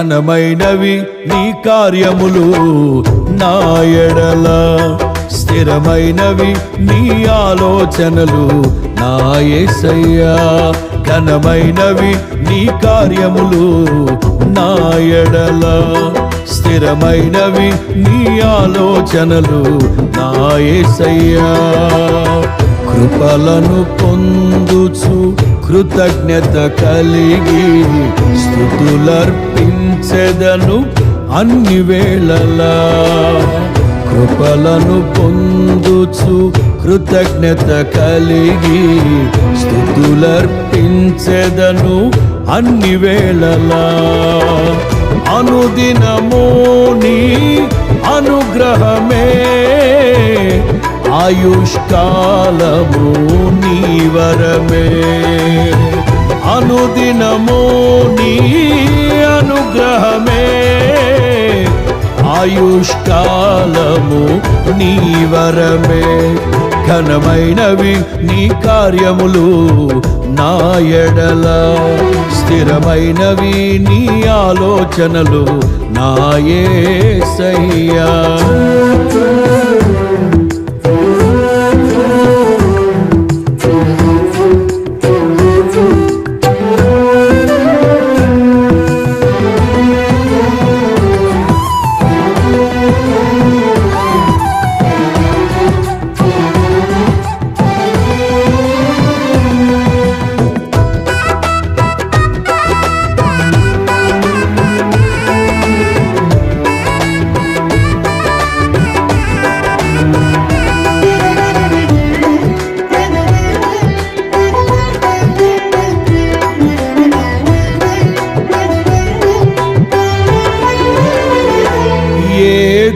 ఘనమైనవి నీ కార్యములు నా ఎడల, స్థిరమైనవి నీ ఆలోచనలు నా యేసయ్యా. ఘనమైనవి నీ కార్యములు నా ఎడల, స్థిరమైనవి నీ ఆలోచనలు నా యేసయ్యా. కృపలను పొందుచు కృతజ్ఞత కలిగి స్తుతులర్పించెదను అన్ని వేళలా. కృపలను పొందుచు కృతజ్ఞత కలిగి స్తుతులర్పించెదను అన్ని వేళలా. అనుదినము నీ అనుగ్రహమే, ఆయుష్కాలము నీ వరమే. అనుదినము నీ అనుగ్రహమే, ఆయుష్కాలము నీ వరమే. ఘనమైనవి నీ కార్యములు నా ఎడల, స్థిరమైనవి నీ ఆలోచనలు నా యేసయ్యా.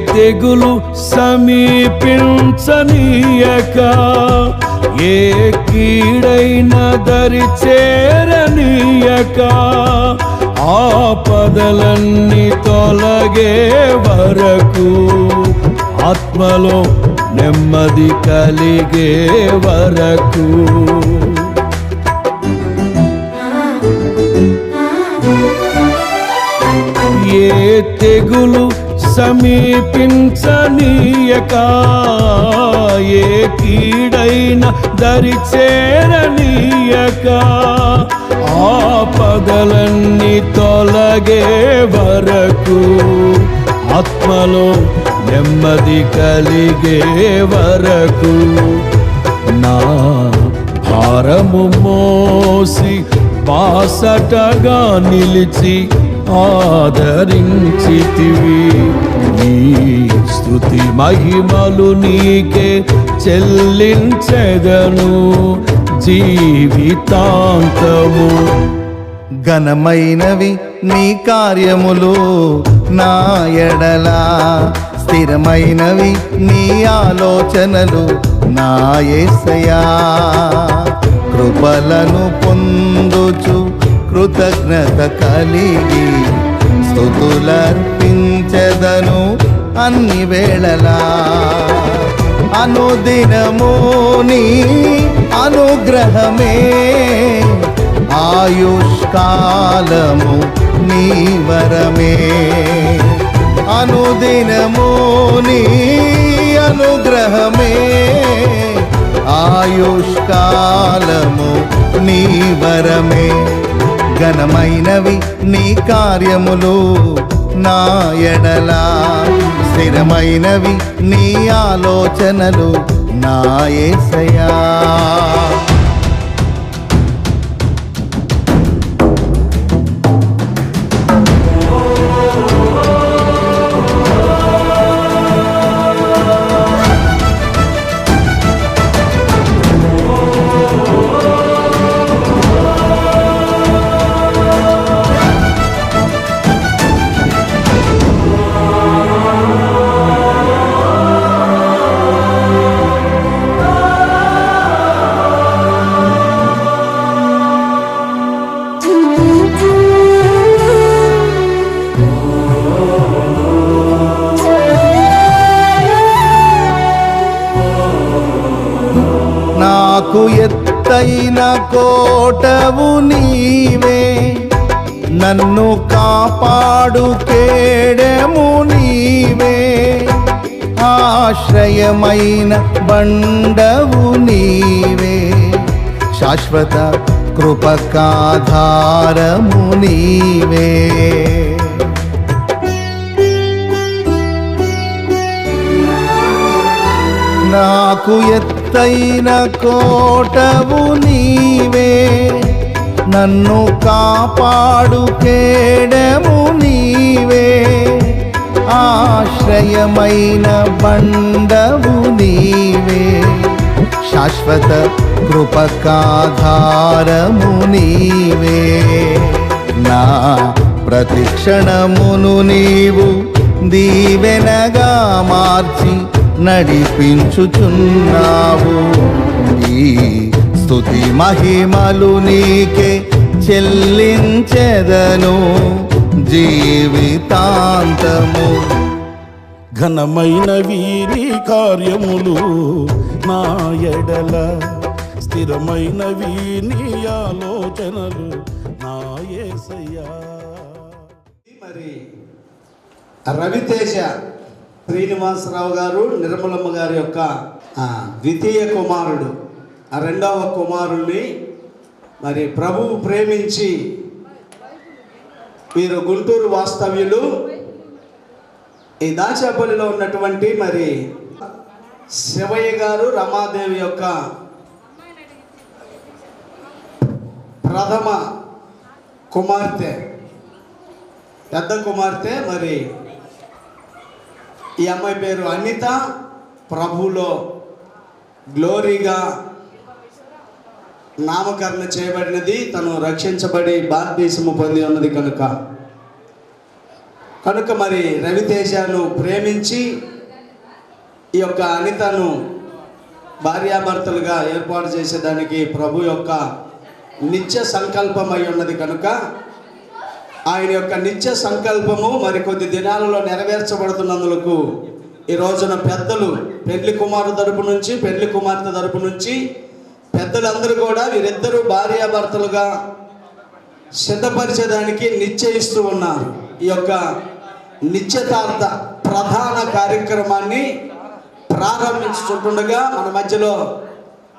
తెగులు సమీపించనీయక, ఏ కీడైన దరి చేరనీయక, ఆపదలన్నీ తొలగే వరకు, ఆత్మలో నెమ్మది కలిగే వరకు. ఏ తెగులు సమీపించనీయక, ఏ కీడైన దరి చేరనీయక, ఆపదలన్నీ తొలగే వరకు, ఆత్మలో నెమ్మది కలిగే వరకు. నా భారము మోసి బాసటగా నిలిచి ఆదరించితివి. నీ స్తుతి మహిమలు నీకే చెల్లించెదను జీవితాంతము. ఘనమైనవి నీ కార్యములు నా ఎడల, స్థిరమైనవి నీ ఆలోచనలు నా యేసయ్యా. కృపలను పొందుచు కృతజ్ఞత కలిగి స్తుతులర్పించెదను అన్ని వేళలా. అనుదినము నీ అనుగ్రహమే, ఆయుష్కాలము నీ వరమే. అనుదినము నీ అనుగ్రహమే, ఆయుష్కాలము నీ వరమే. ఘనమైనవి నీ కార్యములు నా ఎడల, స్థిరమైనవి నీ ఆలోచనలు నా యేసయ్యా. నాకు ఎత్తైన కోటవు నీవే, నన్ను కాపాడు కేడెము నీవే, ఆశ్రయమైన బండవు నీవే, శాశ్వత కృపకాధారము నీవే. నాకు ఎత్తైన కోటవు నీవే, నన్ను కాపాడు కేడెము నీవే, ఆశ్రయమైన బండవు నీవే, శాశ్వత కృపకాధారము నీవే. నా ప్రతిక్షణమును నీవు దీవెనగా మార్చి నడిపించుచున్నావు. ఈ స్తుతి మహిమలు నీకే చెల్లించెదను జీవితాంతము. ఘనమైన వీరి కార్యములు నా ఎడల, స్థిరమైన వీని ఆలోచనలు నా యేసయ్యా. మరి రవితేజ శ్రీనివాసరావు గారు నిర్మలమ్మ గారి యొక్క ద్వితీయ కుమారుడు, ఆ రెండవ కుమారుణ్ణి మరి ప్రభువు ప్రేమించి వీరు గుంటూరు వాస్తవ్యులు. ఈ దాచాపల్లిలో ఉన్నటువంటి మరి శివయ్య గారు రమాదేవి యొక్క ప్రథమ కుమార్తె, పెద్ద కుమార్తె. మరి ఈ అమ్మాయి పేరు అనిత. ప్రభువులో గ్లోరీగా నామకరణ చేయబడినది, తను రక్షించబడి బాప్తిసము పొంది ఉన్నది కనుక మరి రవితేజను ప్రేమించి ఈ యొక్క అనితను భార్యాభర్తలుగా ఏర్పాటు చేసేదానికి ప్రభు యొక్క నిత్య సంకల్పం అయి ఉన్నది కనుక ఆయన యొక్క నిత్య సంకల్పము మరి కొద్ది దినాలలో నెరవేర్చబడుతున్నందుకు ఈ రోజున పెద్దలు, పెళ్లి కుమారు తరపు నుంచి, పెళ్లి కుమార్తె తరపు నుంచి పెద్దలందరూ కూడా వీరిద్దరూ భార్యాభర్తలుగా సిద్ధపరిచేదానికి నిశ్చయిస్తూ ఉన్నారు. ఈ యొక్క నిశ్చితార్థ ప్రధాన కార్యక్రమాన్ని ప్రారంభించుతుండగా మన మధ్యలో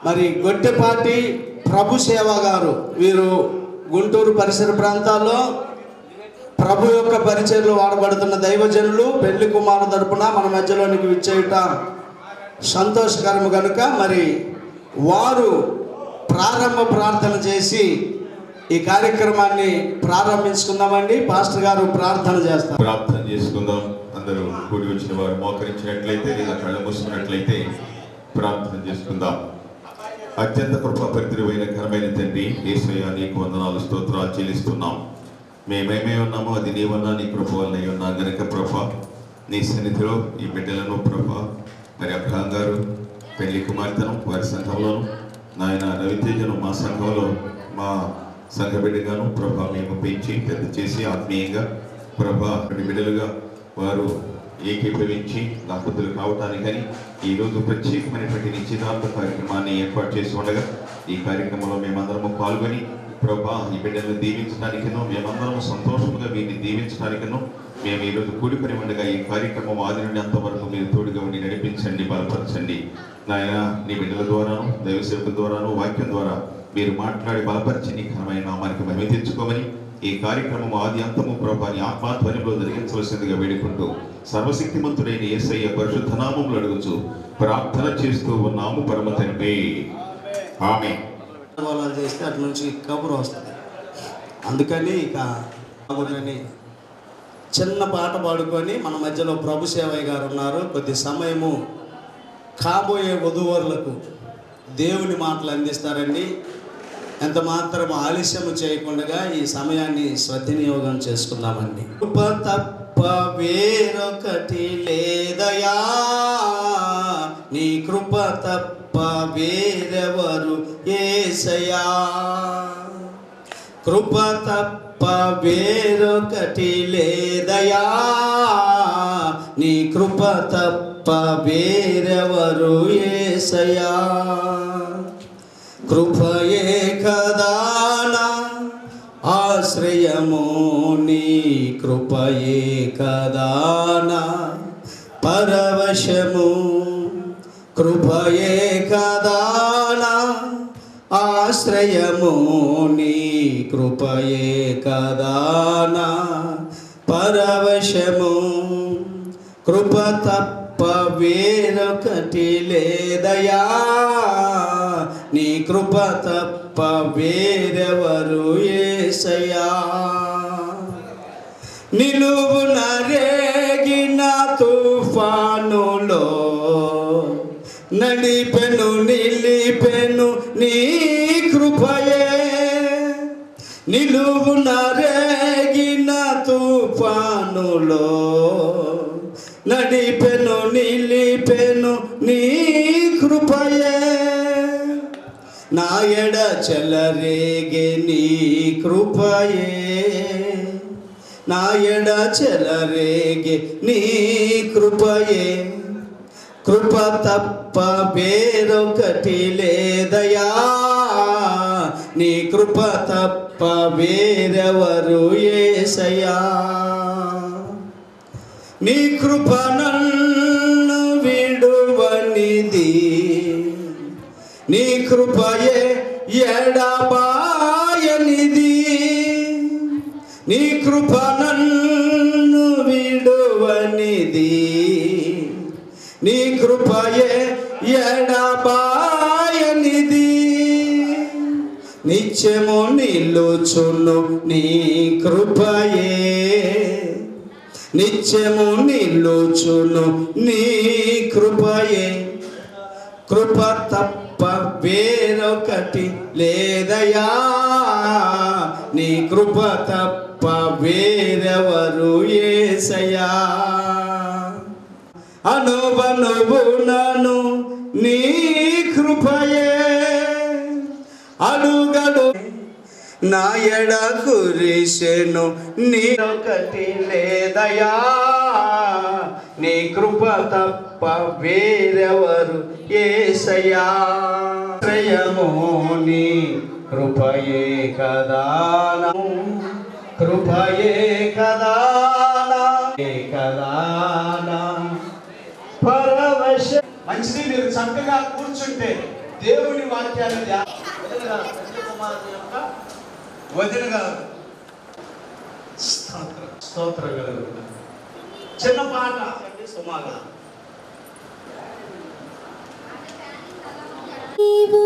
మరి గొట్టెపాటి ప్రభు సేవ గారు, వీరు గుంటూరు పరిసర ప్రాంతాల్లో ప్రభు యొక్క పరిచర్లు వాడబడుతున్న దైవజనులు, పెళ్లి కుమారు తరపున మన మధ్యలోనికి విచ్చేయుట సంతోషకరము కనుక మరి వారు ప్రారంభ ప్రార్థన చేసి ఈ కార్యక్రమాన్ని ప్రారంభించుకుందామండి. పాస్టర్ గారు ప్రార్థన చేస్తారు. ప్రార్థన చేసుకుందాం. అందరూ కూడి వచ్చిన వారు మోకరించినట్లయితే లేదా కళ్ళ మూసుకున్నట్లయితే ప్రార్థన చేసుకుందాం. అత్యంత కృపాపరితుడైన ఘనమైన తండ్రి యేసయ్యా, నీకు వందనాలు స్తోత్రాలు చెల్లిస్తున్నాం. మేమేమై ఉన్నామో అది నీవన్నా, నీ కృప వల్లనే ఉన్నా గనక ప్రభా, నీ సన్నిధిలో ఈ బిడ్డలను ప్రభా, మరి అబ్రహాం గారు పెళ్లి కుమార్తెను వారి సంఘంలోను, నాయన రవితేజను మా సంఘంలో మా సంఘ బిడ్డగాను ప్రభా మేము పెంచి పెద్ద చేసి ఆత్మీయంగా ప్రభా బిడ్డలుగా వారు ఏకీభవించి దంపతులు కావటానికని ఈరోజు ప్రత్యేకమైనటువంటి నిశ్చితార్థ కార్యక్రమాన్ని ఏర్పాటు చేసి ఉండగా ఈ కార్యక్రమంలో మేమందరము పాల్గొని ప్రభా ఈ బిడ్డలను దీవించడానికను, మేమందరము సంతోషంగా వీరిని దీవించడానికను మేము ఈరోజు కూడిపడి ఉండగా ఈ కార్యక్రమం ఆది నుండి అంతవరకు మీరు తోడుగా ఉండి నడిపించండి, బలపరచండి. నాయన నీ బిడ్డల ద్వారాను, దైవ సేవకుల ద్వారాను, వాక్యం ద్వారా మీరు మాట్లాడి బలపరిచి నీ ఘనమైన నామానికి మహిమ తెచ్చుకోమని ఈ కార్యక్రమం ఆది అంతము ప్రభా నీ ఆత్మాధ్వర్యంలో జరిగించవలసిందిగా వేడుకుంటూ సర్వశక్తిమంతుడైన యేసయ్య పరిశుద్ధ నామములు అడుగుచు ప్రార్థన చేస్తూ ఉన్నాము పరమ తండ్రి, ఆమేన్. చేస్తే అటు నుంచి కబురు వస్తుంది. అందుకని ఇక చిన్న పాట పాడుకొని మన మధ్యలో ప్రభు సేవయ్య గారు ఉన్నారు. కొద్ది సమయము కాబోయే వధూవరులకు దేవుని మాటలు అందిస్తారండి. ఎంత మాత్రం ఆలస్యము చేయకుండా ఈ సమయాన్ని సద్వినియోగం చేసుకుందామండి. కృప తప్ప వేరొకటి లేదయా, నీ కృప తప్ప వేరెవరు యేసయ్యా, కృప తప్ప వేరొకటి లేదయా, నీ కృప తప్ప వేరెవరు యేసయ్యా, కృపయే కదా నా ఆశ్రయ ఆశ్రయము నీ కృపయే కదానా పరవశము, కృపయే కదానా ఆశ్రయము నీ కృపయే కదానా పరవశము, కృప తప్ప వేరొకటి లేదయా, నీ కృప తప్ప వేరెవరు యేసయ్యా. నిలువున రేగిన తుఫానులో నడిపెను నిలిపెను నీ కృపయే, నిలువున రేగిన తుఫానులో నడిపెను నిలిపెను నీ కృపయే, నా ఎడ చెలరేగే నీ కృపయే, నా ఎడ చెలరేగే నీ కృపయే, కృప తప్ప వేరొకటి లేదయా, నీ కృప తప్ప వేరెవరు యేసయ్యా. నీ కృప నన్ను విడువనిది, నీ కృపయే ఎడబాయనిది, నీ కృప నన్ను విడువనిది, నీ కృపయే ఎడబాయనిది, నిత్యము నిలుచును నీ కృపయే, నిత్యము నిలుచును నీ కృపయే, కృప తప్ప వేరొకటి లేదయా, నీ కృప తప్ప వేరెవరు యేసయ్యా. అనువనువునను నీ కృపయే, అడుగడు నా ఎడ కురిసెను నీరొకటి లేదయా, నీ కృప తప్ప వేరెవరు యేసయ్యా. ఆశ్రయము నీ కృపయే కదానా, కృపయే కదానా కదానా పరవశ. మంచిది, మీరు చక్కగా కూర్చుంటే దేవుని వాక్యాన్ని వదిన గారు స్తోత్రం కలుగు. చిన్న పాట సుమాగా. నీవు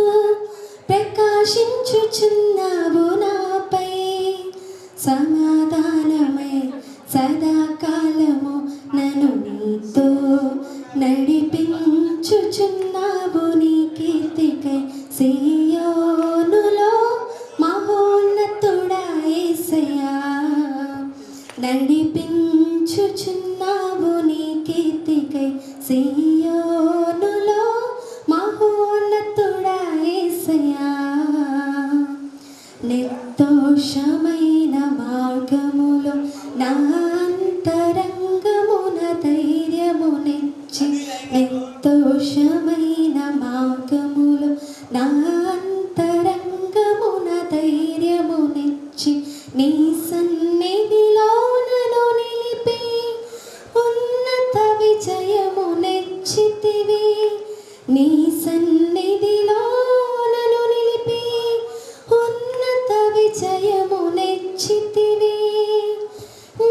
ప్రకాశించుచున్నావు నాపై, సమాధానమై సదాకాలము నన్ను నీతో నడిపించుచున్నావు, నీ కీర్తికై సీయోనులో మహోన్నతుడా యేసయ్యా. నడిపించుచున్నావు నీ కీర్తికై సీయోనులో మహోన్నతుడా యేసయ్యా. నిర్దోషమైన మార్గములో నా అంతరంగమున ధైర్యమునిచ్చి, నిర్దోషమైన మార్గములో నా అంతరంగమున ధైర్యమునిచ్చి, నీ సన్నిధిలో నన్ను నిలిపి ఉన్నత విజయమునిచ్చితివి, నీ సన్నిధిలో నన్ను నిలిపి ఉన్నత విజయమునిచ్చితివి.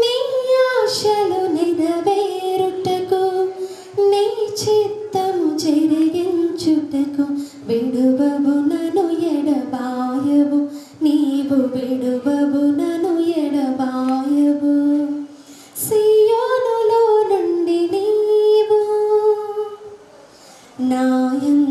నీ ఆశలు నెరవేరుటకు, నీ చిత్తము జరిగించుటకు విడువవు నన్ను ఎడబాయవు, నీవు విడువవు నన్ను ఎడబాయవు. సీయోనులో నుండి నీవు నాయన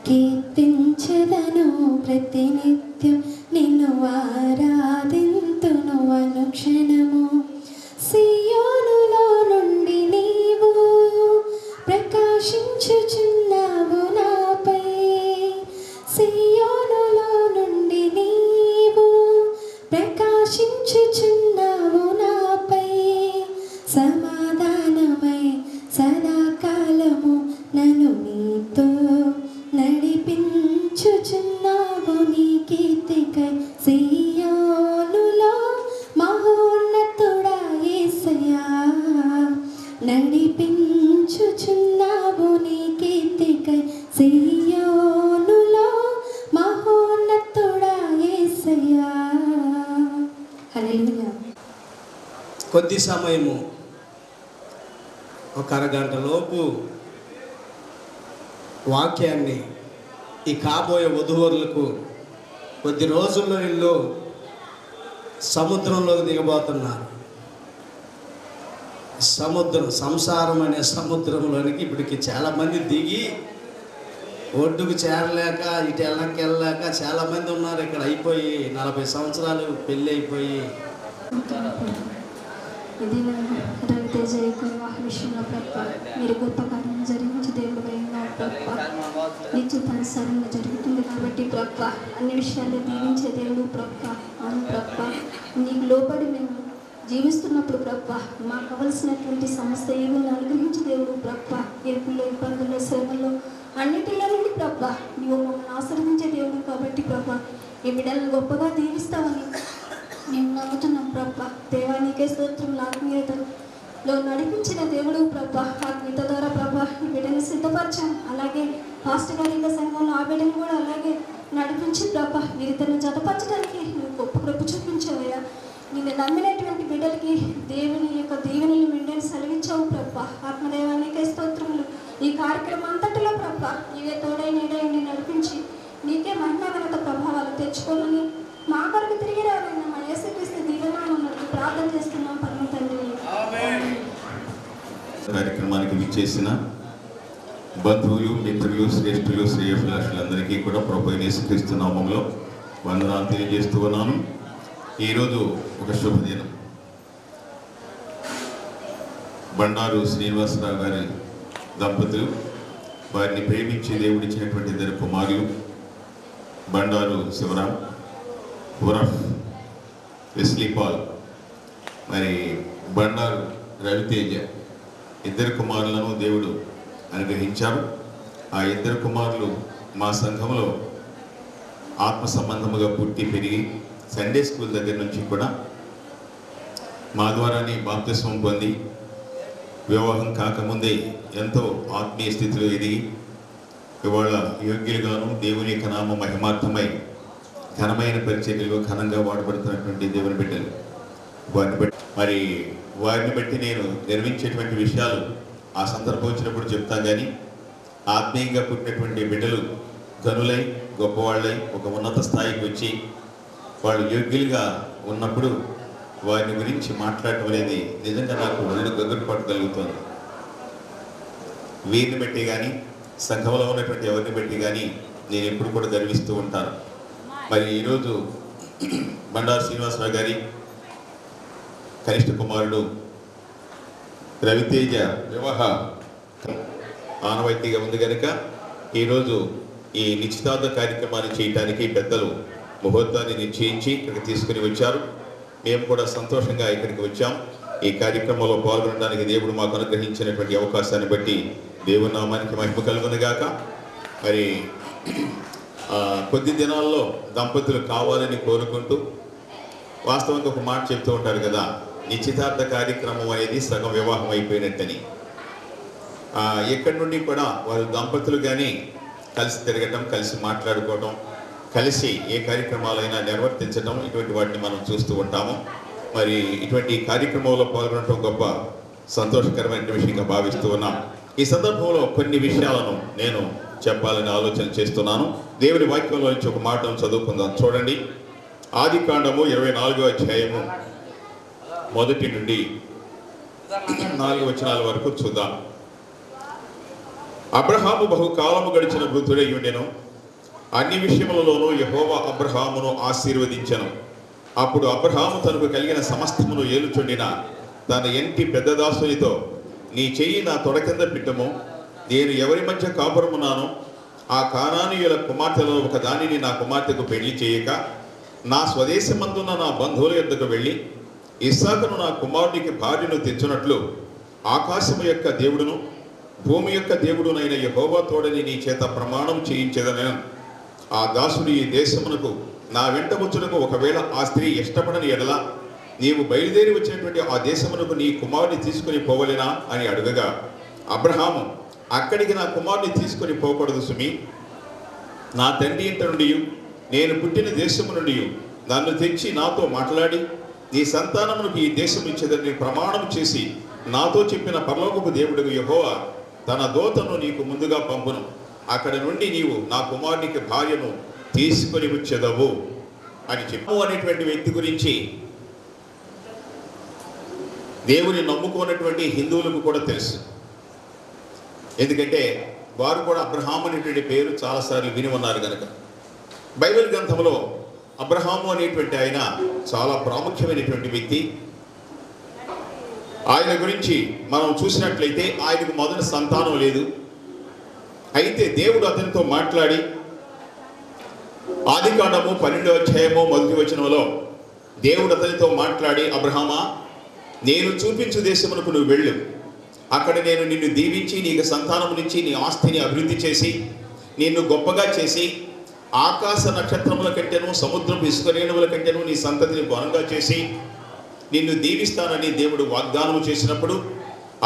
కీర్తించెదను ప్రతినిత్యం నిన్ను ఆరాధింతును అనుక్షణము. సియోనులో నుండి నీవు ప్రకాశించుచున్నావు నాపై, సియోనులో నుండి నీవు ప్రకాశించుచున్నావు నాపై. సమాధానమై సదాకాలము నన్ను నీతో నడిపించుచున్నావు నీ కీర్తికై. సియోనులో మహోన్నతుడా యేసయ్యా, నడిపించుచున్నావు నీ కీర్తికై. సియోనులో మహోన్నతుడా యేసయ్యా. హల్లెలూయా. కొద్ది సమయము, ఒక అరగంట లోపు వాక్యాన్ని ఈ కాబోయే వధూవరులకు కొద్ది రోజుల్లో వీళ్ళు సముద్రంలోకి దిగబోతున్నారు. సంసారం అనే సముద్రంలోనికి ఇప్పటికి చాలామంది దిగి ఒడ్డుకు చేరలేక ఇటు వెళ్ళక చాలామంది ఉన్నారు. ఇక్కడ అయిపోయి 40 సంవత్సరాలు పెళ్ళి అయిపోయి. ఇది రవితేజ యొక్క వివాహ విషయంలో ప్రభ మీరు గొప్ప కార్యం జరిగించి దేవుడు ప్రభ నిశ్చితానుసారంగా జరుగుతుంది కాబట్టి ప్రభ అన్ని విషయాల్లో దీవించే దేవుడు ప్రభ. అవును ప్రభ, నీకు లోపడి మేము జీవిస్తున్నప్పుడు ప్రభ మాకు కావలసినటువంటి సమస్త ఏమని అనుగ్రహించే దేవుడు ప్రభ. ఇరుకుల్లో, ఇబ్బందుల్లో, శ్రమల్లో అన్నిటిలో నుండి ప్రభ నీవు మమ్మల్ని ఆశీర్వదించే దేవుడు కాబట్టి ప్రభ ఈ బిడ్డలను గొప్పగా దీవిస్తామని మేము నమ్ముతున్నాం ప్రభ. దేవా నీకే స్తోత్రం. ఆత్మీయతలో నడిపించిన దేవుడు ప్రభ, ఆత్మీయత ద్వారా ప్రభ ఈ బిడ్డను సిద్ధపరచాం. అలాగే పాస్టర్ గారి సంఘంలో ఆ బిడ్డను కూడా అలాగే నడిపించి ప్రభ వీరితను జతపరచడానికి నువ్వు గొప్ప కృప చూపించావయ్యా. నిన్ను నమ్మినటువంటి బిడ్డలకి దేవుని యొక్క దీవెనలు మెండని సెలవించావు ప్రభ. ఆత్మదేవానికే స్తోత్రములు. ఈ కార్యక్రమం అంతటిలో ప్రభ నీవే తోడై నీడై నడిపించి నీకే మహిమాఘనత ప్రభావాలు తెచ్చుకోవాలని మా కొరకు తిరిగి రావాలని మా యేసుక్రీస్తు దీవెనలను ప్రార్థన చేస్తున్నాం పరమ తండ్రి. కార్యక్రమానికి విచ్చేసిన బంధువులు, మిత్రులు, శ్రేష్ఠులు, శ్రేయభిలాషులందరికీ కూడా ప్రభువైన యేసుక్రీస్తు నామములో వందనాలు తెలియజేస్తూ ఉన్నాను. ఈరోజు ఒక శుభదినం. బండారు శ్రీనివాసరావు గారి దంపతులు, వారిని ప్రేమించి దేవుడిచ్చినటువంటి 2 కుమారులు బండారు శివరాం ఉరఫ్ వెస్లీ పాల్, మరి బండారు రవితేజ, 2 కుమారులను దేవుడు అనుగ్రహించారు. ఆ 2 కుమారులు మా సంఘంలో ఆత్మ సంబంధముగా పుట్టి పెరిగి సండే స్కూల్ దగ్గర నుంచి కూడా మా ద్వారానే బాప్తిస్మం పొంది వివాహం కాకముందే ఎంతో ఆత్మీయ స్థితిలో ఎదిగి ఇవాళ యోగ్యులుగాను దేవుని యొక్క నామ మహిమార్థమై ఘనమైన పరిచర్యలు ఘనంగా వాడబడుతున్నటువంటి దేవుని బిడ్డలు. వారిని బట్టి నేను నిర్మించేటువంటి విషయాలు ఆ సందర్భం వచ్చినప్పుడు చెప్తాను. కానీ ఆత్మీయంగా పుట్టినటువంటి బిడ్డలు ఘనులై గొప్పవాళ్ళై ఒక ఉన్నత స్థాయికి వచ్చి వాళ్ళు యోగ్యులుగా ఉన్నప్పుడు వారిని గురించి మాట్లాడటం అనేది నిజంగా నాకు ఒళ్ళు గగ్గరు పట్టగలుగుతుంది. వీరిని బట్టి కానీ సంఘంలో ఉన్నటువంటి ఎవరిని బట్టి కానీ నేను ఎప్పుడు కూడా గర్విస్తూ ఉంటాను. మరి ఈరోజు బండారు శ్రీనివాసరావు గారి కనిష్ట కుమారుడు రవితేజ వివాహ ఆనవాయితీగా ఉంది కనుక ఈరోజు ఈ నిశ్చితార్థ కార్యక్రమాన్ని చేయటానికి పెద్దలు ముహూర్తాన్ని నిశ్చయించి ఇక్కడికి తీసుకుని వచ్చారు. మేము కూడా సంతోషంగా ఇక్కడికి వచ్చాం. ఈ కార్యక్రమంలో పాల్గొనడానికి దేవుడు మాకు అనుగ్రహించినటువంటి అవకాశాన్ని బట్టి దేవుని నామానికి మహిమ కలుగునుగాక. మరి కొద్ది దినాల్లో దంపతులు కావాలని కోరుకుంటూ, వాస్తవంగా ఒక మాట చెప్తూ ఉంటారు కదా, నిశ్చితార్థ కార్యక్రమం అనేది సగం వివాహం అయిపోయినట్టని. ఎక్కడి నుండి కూడా వారు దంపతులు కానీ కలిసి తిరగటం, కలిసి మాట్లాడుకోవటం, కలిసి ఏ కార్యక్రమాలైనా నిర్వర్తించడం, ఇటువంటి వాటిని మనం చూస్తూ ఉంటాము. మరి ఇటువంటి కార్యక్రమంలో పాల్గొనడం గొప్ప సంతోషకరమైన విషయంగా భావిస్తూ ఉన్నాం. ఈ సందర్భంలో కొన్ని విషయాలను నేను చెప్పాలని ఆలోచన చేస్తున్నాను. దేవుని వాక్యంలో నుంచి ఒక మాటను చదువుకుందాం. చూడండి, ఆదికాండము 24వ అధ్యాయము 1 నుండి 4 వచనాల వరకు చూద్దాం. అబ్రహాము బహుకాలము గడిచిన వృద్ధుడై ఉండెను. అన్ని విషయములలోనూ యెహోవా అబ్రహామును ఆశీర్వదించెను. అప్పుడు అబ్రహాము తనకు కలిగిన సమస్తమును ఏలుచుండిన తన ఇంటి పెద్ద దాసునితో, నీ చెయ్యి నా తొడ కింద పెట్టము, నేను ఎవరి మధ్య కాపురమున్నాను, ఆ కానానీయుల కుమార్తెలలో ఒక దానిని నా కుమార్తెకు పెళ్లి చేయక నా స్వదేశమందున్న నా బంధువుల యొద్దకు వెళ్ళి ఇస్సాకును నా కుమారుడికి భార్యను తెచ్చునట్లు ఆకాశము యొక్క దేవుడును భూమి యొక్క దేవుడునైన యెహోవా తోడని నీ చేత ప్రమాణం చేయించేదనను. ఆ దాసుడు ఈ దేశమునకు నా వెంట వచ్చుటకు ఒకవేళ ఆ స్త్రీ ఇష్టపడని ఎడల నీవు బయలుదేరి వచ్చినటువంటి ఆ దేశమునకు నీ కుమారుని తీసుకుని పోవలేనా అని అడుగగా అబ్రహాము, అక్కడికి నా కుమారుని తీసుకొని పోకూడదు సుమి. నా తండ్రి ఇంట నుండి నేను పుట్టిన దేశము నుండి నన్ను తెచ్చి నాతో మాట్లాడి నీ సంతానమునకు ఈ దేశం ఇచ్చేదని ప్రమాణం చేసి నాతో చెప్పిన పరలోకపు దేవుడు యెహోవా తన దూతను నీకు ముందుగా పంపును. అక్కడి నుండి నీవు నా కుమారునికి భార్యను తీసుకొని వచ్చేదవు అని చెప్పు. అనేటువంటి వ్యక్తి గురించి దేవుని నమ్ముకున్నటువంటి హిందువులకు కూడా తెలుసు. ఎందుకంటే వారు కూడా అబ్రహాము అనేటువంటి పేరు చాలాసార్లు విని ఉన్నారు కనుక. బైబిల్ గ్రంథంలో అబ్రహాము అనేటువంటి ఆయన చాలా ప్రాముఖ్యమైనటువంటి వ్యక్తి. ఆయన గురించి మనం చూసినట్లయితే ఆయనకు మొదటి సంతానం లేదు. అయితే దేవుడు అతనితో మాట్లాడి ఆదికాండము 12వ అధ్యాయము 1వ వచనంలో దేవుడు అతనితో మాట్లాడి, అబ్రహామా, నేను చూపించు దేశమునకు నువ్వు వెళ్ళు, అక్కడ నేను నిన్ను దీవించి నీకు సంతానమునిచ్చి నీ ఆస్తిని అభివృద్ధి చేసి నిన్ను గొప్పగా చేసి ఆకాశ నక్షత్రముల కంటేను సముద్రపు ఇసుక రేణువుల కంటేను నీ సంతతిని ఘనంగా చేసి నిన్ను దీవిస్తానని దేవుడు వాగ్దానం చేసినప్పుడు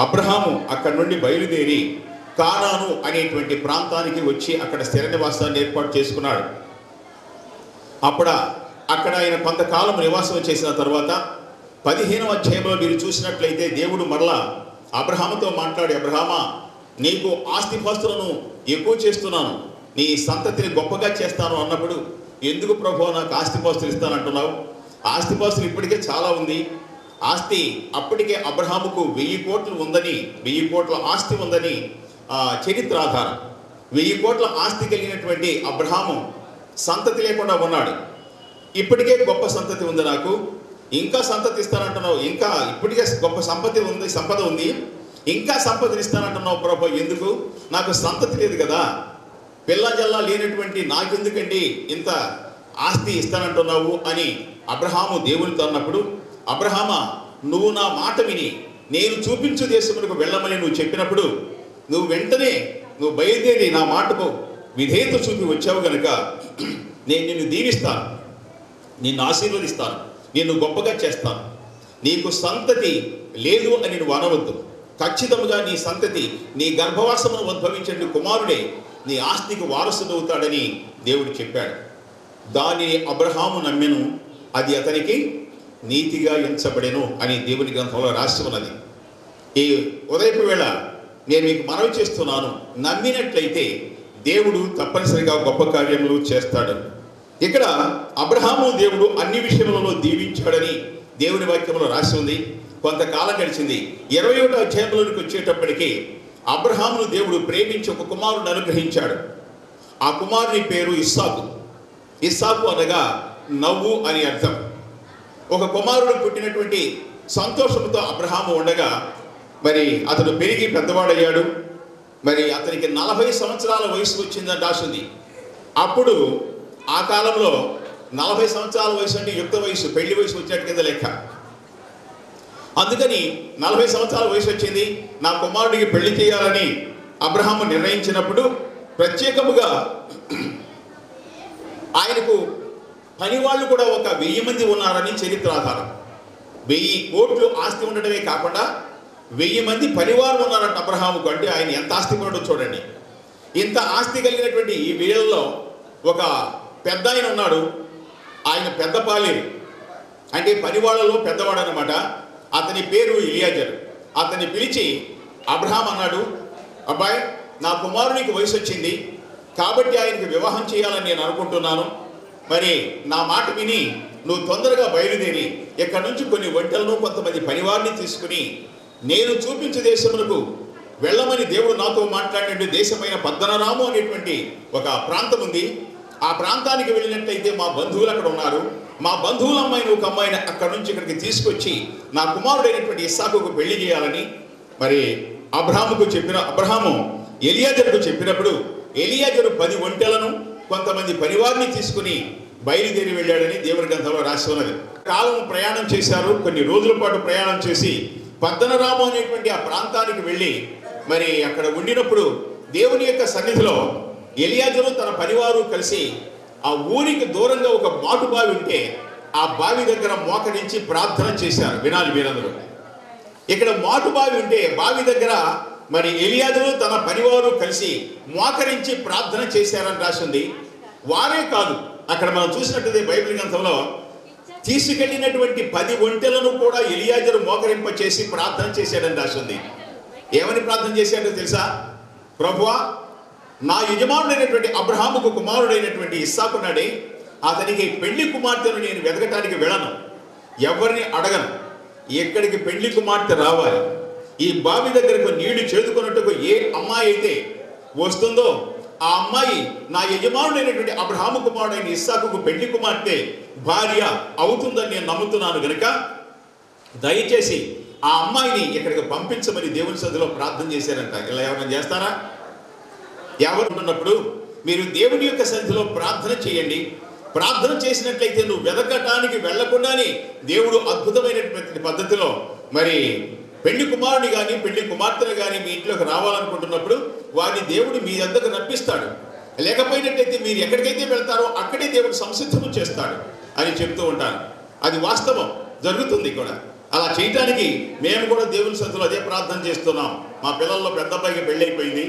అబ్రహాము అక్కడి నుండి బయలుదేరి కానాను అనేటువంటి ప్రాంతానికి వచ్చి అక్కడ స్థిర నివాసాన్ని ఏర్పాటు చేసుకున్నాడు. అక్కడ ఆయన కొంతకాలం నివాసం చేసిన తర్వాత 15వ అధ్యాయంలో మీరు చూసినట్లయితే దేవుడు మరలా అబ్రహాముతో మాట్లాడి, అబ్రహామా, నీకు ఆస్తిపాస్తులను ఎక్కువ చేస్తున్నాను, నీ సంతతిని గొప్పగా చేస్తాను అన్నప్పుడు, ఎందుకు ప్రభువా నాకు ఆస్తిపాస్తులు ఇస్తానంటున్నావు? ఆస్తిపాస్తులు ఇప్పటికే చాలా ఉంది. ఆస్తి అప్పటికే అబ్రహాముకు 1000 కోట్లు ఉందని, 1000 కోట్ల ఆస్తి ఉందని చరిత్ర ఆధారం. 1000 కోట్ల ఆస్తి కలిగినటువంటి అబ్రహాము సంతతి లేకుండా ఉన్నాడు. ఇప్పటికే గొప్ప సంతతి ఉంది, నాకు ఇంకా సంతతి ఇస్తానంటున్నావు, ఇంకా ఇప్పటికే గొప్ప సంపద ఉంది, ఇంకా సంపదను ఇస్తానంటున్నావు ప్రభు, ఎందుకు? నాకు సంతతి లేదు కదా, పిల్ల జల్లా లేనటువంటి నాకెందుకండి ఇంత ఆస్తి ఇస్తానంటున్నావు అని అబ్రహాము దేవునితో అన్నప్పుడు, అబ్రహామా, నువ్వు నా మాట విని నేను చూపించు దేశమునకు వెళ్ళమని నువ్వు చెప్పినప్పుడు నువ్వు వెంటనే నువ్వు బయలుదేరి నా మాటకు విధేయత చూపి వచ్చావు గనుక నేను నిన్ను దీవిస్తాను, నిన్ను ఆశీర్వదిస్తాను, నిన్ను గొప్పగా చేస్తాను. నీకు సంతతి లేదు అని నువ్వు అనవద్దు. ఖచ్చితంగా నీ సంతతి నీ గర్భవాసమును ఉద్భవించే కుమారుడే నీ ఆస్తికి వారసుడవుతాడని దేవుడు చెప్పాడు. దానిని అబ్రహాము నమ్మెను, అది అతనికి నీతిగా ఎంచబడెను అని దేవుని గ్రంథంలో రాసి ఉన్నది. ఈ ఉదయపు వేళ నేను మీకు మనవి చేస్తున్నాను, నమ్మినట్లయితే దేవుడు తప్పనిసరిగా గొప్ప కార్యములు చేస్తాడు. ఇక్కడ అబ్రహాము దేవుడు అన్ని విషయములలో దీవించాడని దేవుని వాక్యంలో రాసి ఉంది. కొంతకాలం గడిచింది. 21వ అధ్యాయంలోనికి వచ్చేటప్పటికి అబ్రహామును దేవుడు ప్రేమించి ఒక కుమారుని అనుగ్రహించాడు. ఆ కుమారుని పేరు ఇస్సాకు. ఇస్సాకు అనగా నవ్వు అని అర్థం. ఒక కుమారుడు పుట్టినటువంటి సంతోషంతో అబ్రహాము ఉండగా మరి అతడు పెరిగి పెద్దవాడయ్యాడు. మరి అతనికి 40 సంవత్సరాల వయసు వచ్చిందని రాసింది. అప్పుడు ఆ కాలంలో 40 సంవత్సరాల వయసు అంటే యుక్త వయసు, పెళ్లి వయసు వచ్చినట్టు కింద లెక్క. అందుకని 40 సంవత్సరాల వయసు వచ్చింది, నా కుమారుడికి పెళ్లి చేయాలని అబ్రహాము నిర్ణయించినప్పుడు ప్రత్యేకముగా ఆయనకు పనివాళ్ళు కూడా ఒక 1000 మంది ఉన్నారని చరిత్ర ఆధారం. 1000 కోట్లు ఆస్తి ఉండటమే కాకుండా 1000 మంది పనివారు ఉన్నారంట అబ్రహాముకు. అంటే ఆయన ఎంత ఆస్తిపరుడో చూడండి. ఇంత ఆస్తి కలిగినటువంటి ఈ వీళ్ళలో ఒక పెద్ద ఆయన ఉన్నాడు. ఆయన పెద్దపాలి అంటే పనివాళ్ళలో పెద్దవాడు అనమాట. అతని పేరు ఎలియాజరు. అతన్ని పిలిచి అబ్రహాం అన్నాడు, అబ్బాయి, నా కుమారునికి వయసు వచ్చింది కాబట్టి ఆయనకి వివాహం చేయాలని నేను అనుకుంటున్నాను. మరి నా మాట విని నువ్వు తొందరగా బయలుదేరి ఇక్కడి నుంచి కొన్ని ఒంటెలను కొంతమంది పనివారిని తీసుకుని నేను చూపించే దేశమునకు వెళ్ళమని దేవుడు నాతో మాట్లాడినట్టు దేశమైన పద్దనరాము అనేటువంటి ఒక ప్రాంతం ఉంది. ఆ ప్రాంతానికి వెళ్ళినట్లయితే మా బంధువులు అక్కడ ఉన్నారు. మా బంధువుల అమ్మాయిని ఒక అమ్మాయిని అక్కడ నుంచి ఇక్కడికి తీసుకొచ్చి నా కుమారుడైనటువంటి ఇస్సాకుకు పెళ్లి చేయాలని మరి అబ్రహాము ఎలియాజరుకు చెప్పినప్పుడు ఎలియాజరు 10 ఒంటెలను కొంతమంది పరివారిని తీసుకుని బయలుదేరి వెళ్ళాడని దేవుని గ్రంథంలో రాసి ఉన్నది. కాలం ప్రయాణం చేశారు. కొన్ని రోజుల పాటు ప్రయాణం చేసి పద్దనరాము అనేటువంటి ఆ ప్రాంతానికి వెళ్ళి మరి అక్కడ ఉండినప్పుడు దేవుని యొక్క సన్నిధిలో ఎలియాజరు తన పరివారు కలిసి ఆ ఊరికి దూరంగా ఒక మాటు బావి ఉంటే ఆ బావి దగ్గర మోకరించి ప్రార్థన చేశారు. వినాలి మీరందరూ. ఇక్కడ మాటు బావి ఉంటే బావి దగ్గర మరి ఎలియాజరు తన పరివారు కలిసి మోకరించి ప్రార్థన చేశారని రాసింది. వారే కాదు, అక్కడ మనం చూసినట్లయితే బైబిల్ గ్రంథంలో తీసుకెళ్ళినటువంటి 10 ఒంటెలను కూడా ఎలియాజరు మోకరింప చేసి ప్రార్థన చేశాడని రాసింది. ఏమని ప్రార్థన చేశాడో తెలుసా? ప్రభువా, నా యజమానుడైనటువంటి అబ్రహాముకు కుమారుడైనటువంటి ఇస్సాకున్నాడే, అతనికి పెళ్లి కుమార్తెను నేను వెతకటానికి వెళ్ళను, ఎవరిని అడగను. ఎక్కడికి పెళ్లి కుమార్తె రావాలి, ఈ బావి దగ్గరకు నీళ్లు చేదుకున్నట్టుకు ఏ అమ్మాయి అయితే వస్తుందో ఆ అమ్మాయి నా యజమానుడైనటువంటి అబ్రహాము కుమారుడైన ఇస్సాకుకు పెళ్లి కుమార్తె భార్య అవుతుందని నేను నమ్ముతున్నాను గనుక దయచేసి ఆ అమ్మాయిని ఇక్కడికి పంపించమని దేవుని సన్నిధిలో ప్రార్థన చేశారంట. ఇలా ఎవరైనా చేస్తారా? ఎవరు ఉన్నప్పుడు మీరు దేవుని యొక్క సన్నిధిలో ప్రార్థన చేయండి. ప్రార్థన చేసినట్లయితే నువ్వు వెతకటానికి వెళ్లకుండానే దేవుడు అద్భుతమైనటువంటి పద్ధతిలో మరి పెళ్లి కుమారుని కానీ పెళ్లి కుమార్తెను కానీ మీ ఇంట్లోకి రావాలనుకుంటున్నప్పుడు వారిని దేవుడు మీ వద్దకు రప్పిస్తాడు. లేకపోయినట్లయితే మీరు ఎక్కడికైతే వెళ్తారో అక్కడే దేవుడు సంసిద్ధము చేస్తాడు అని చెప్తూ ఉంటాను. అది వాస్తవం, జరుగుతుంది కూడా. అలా చేయటానికి మేము కూడా దేవుని సన్నిధిలో అదే ప్రార్థన చేస్తున్నాం. మా పిల్లల్లో పెద్ద అబ్బాయికి పెళ్లి అయిపోయింది,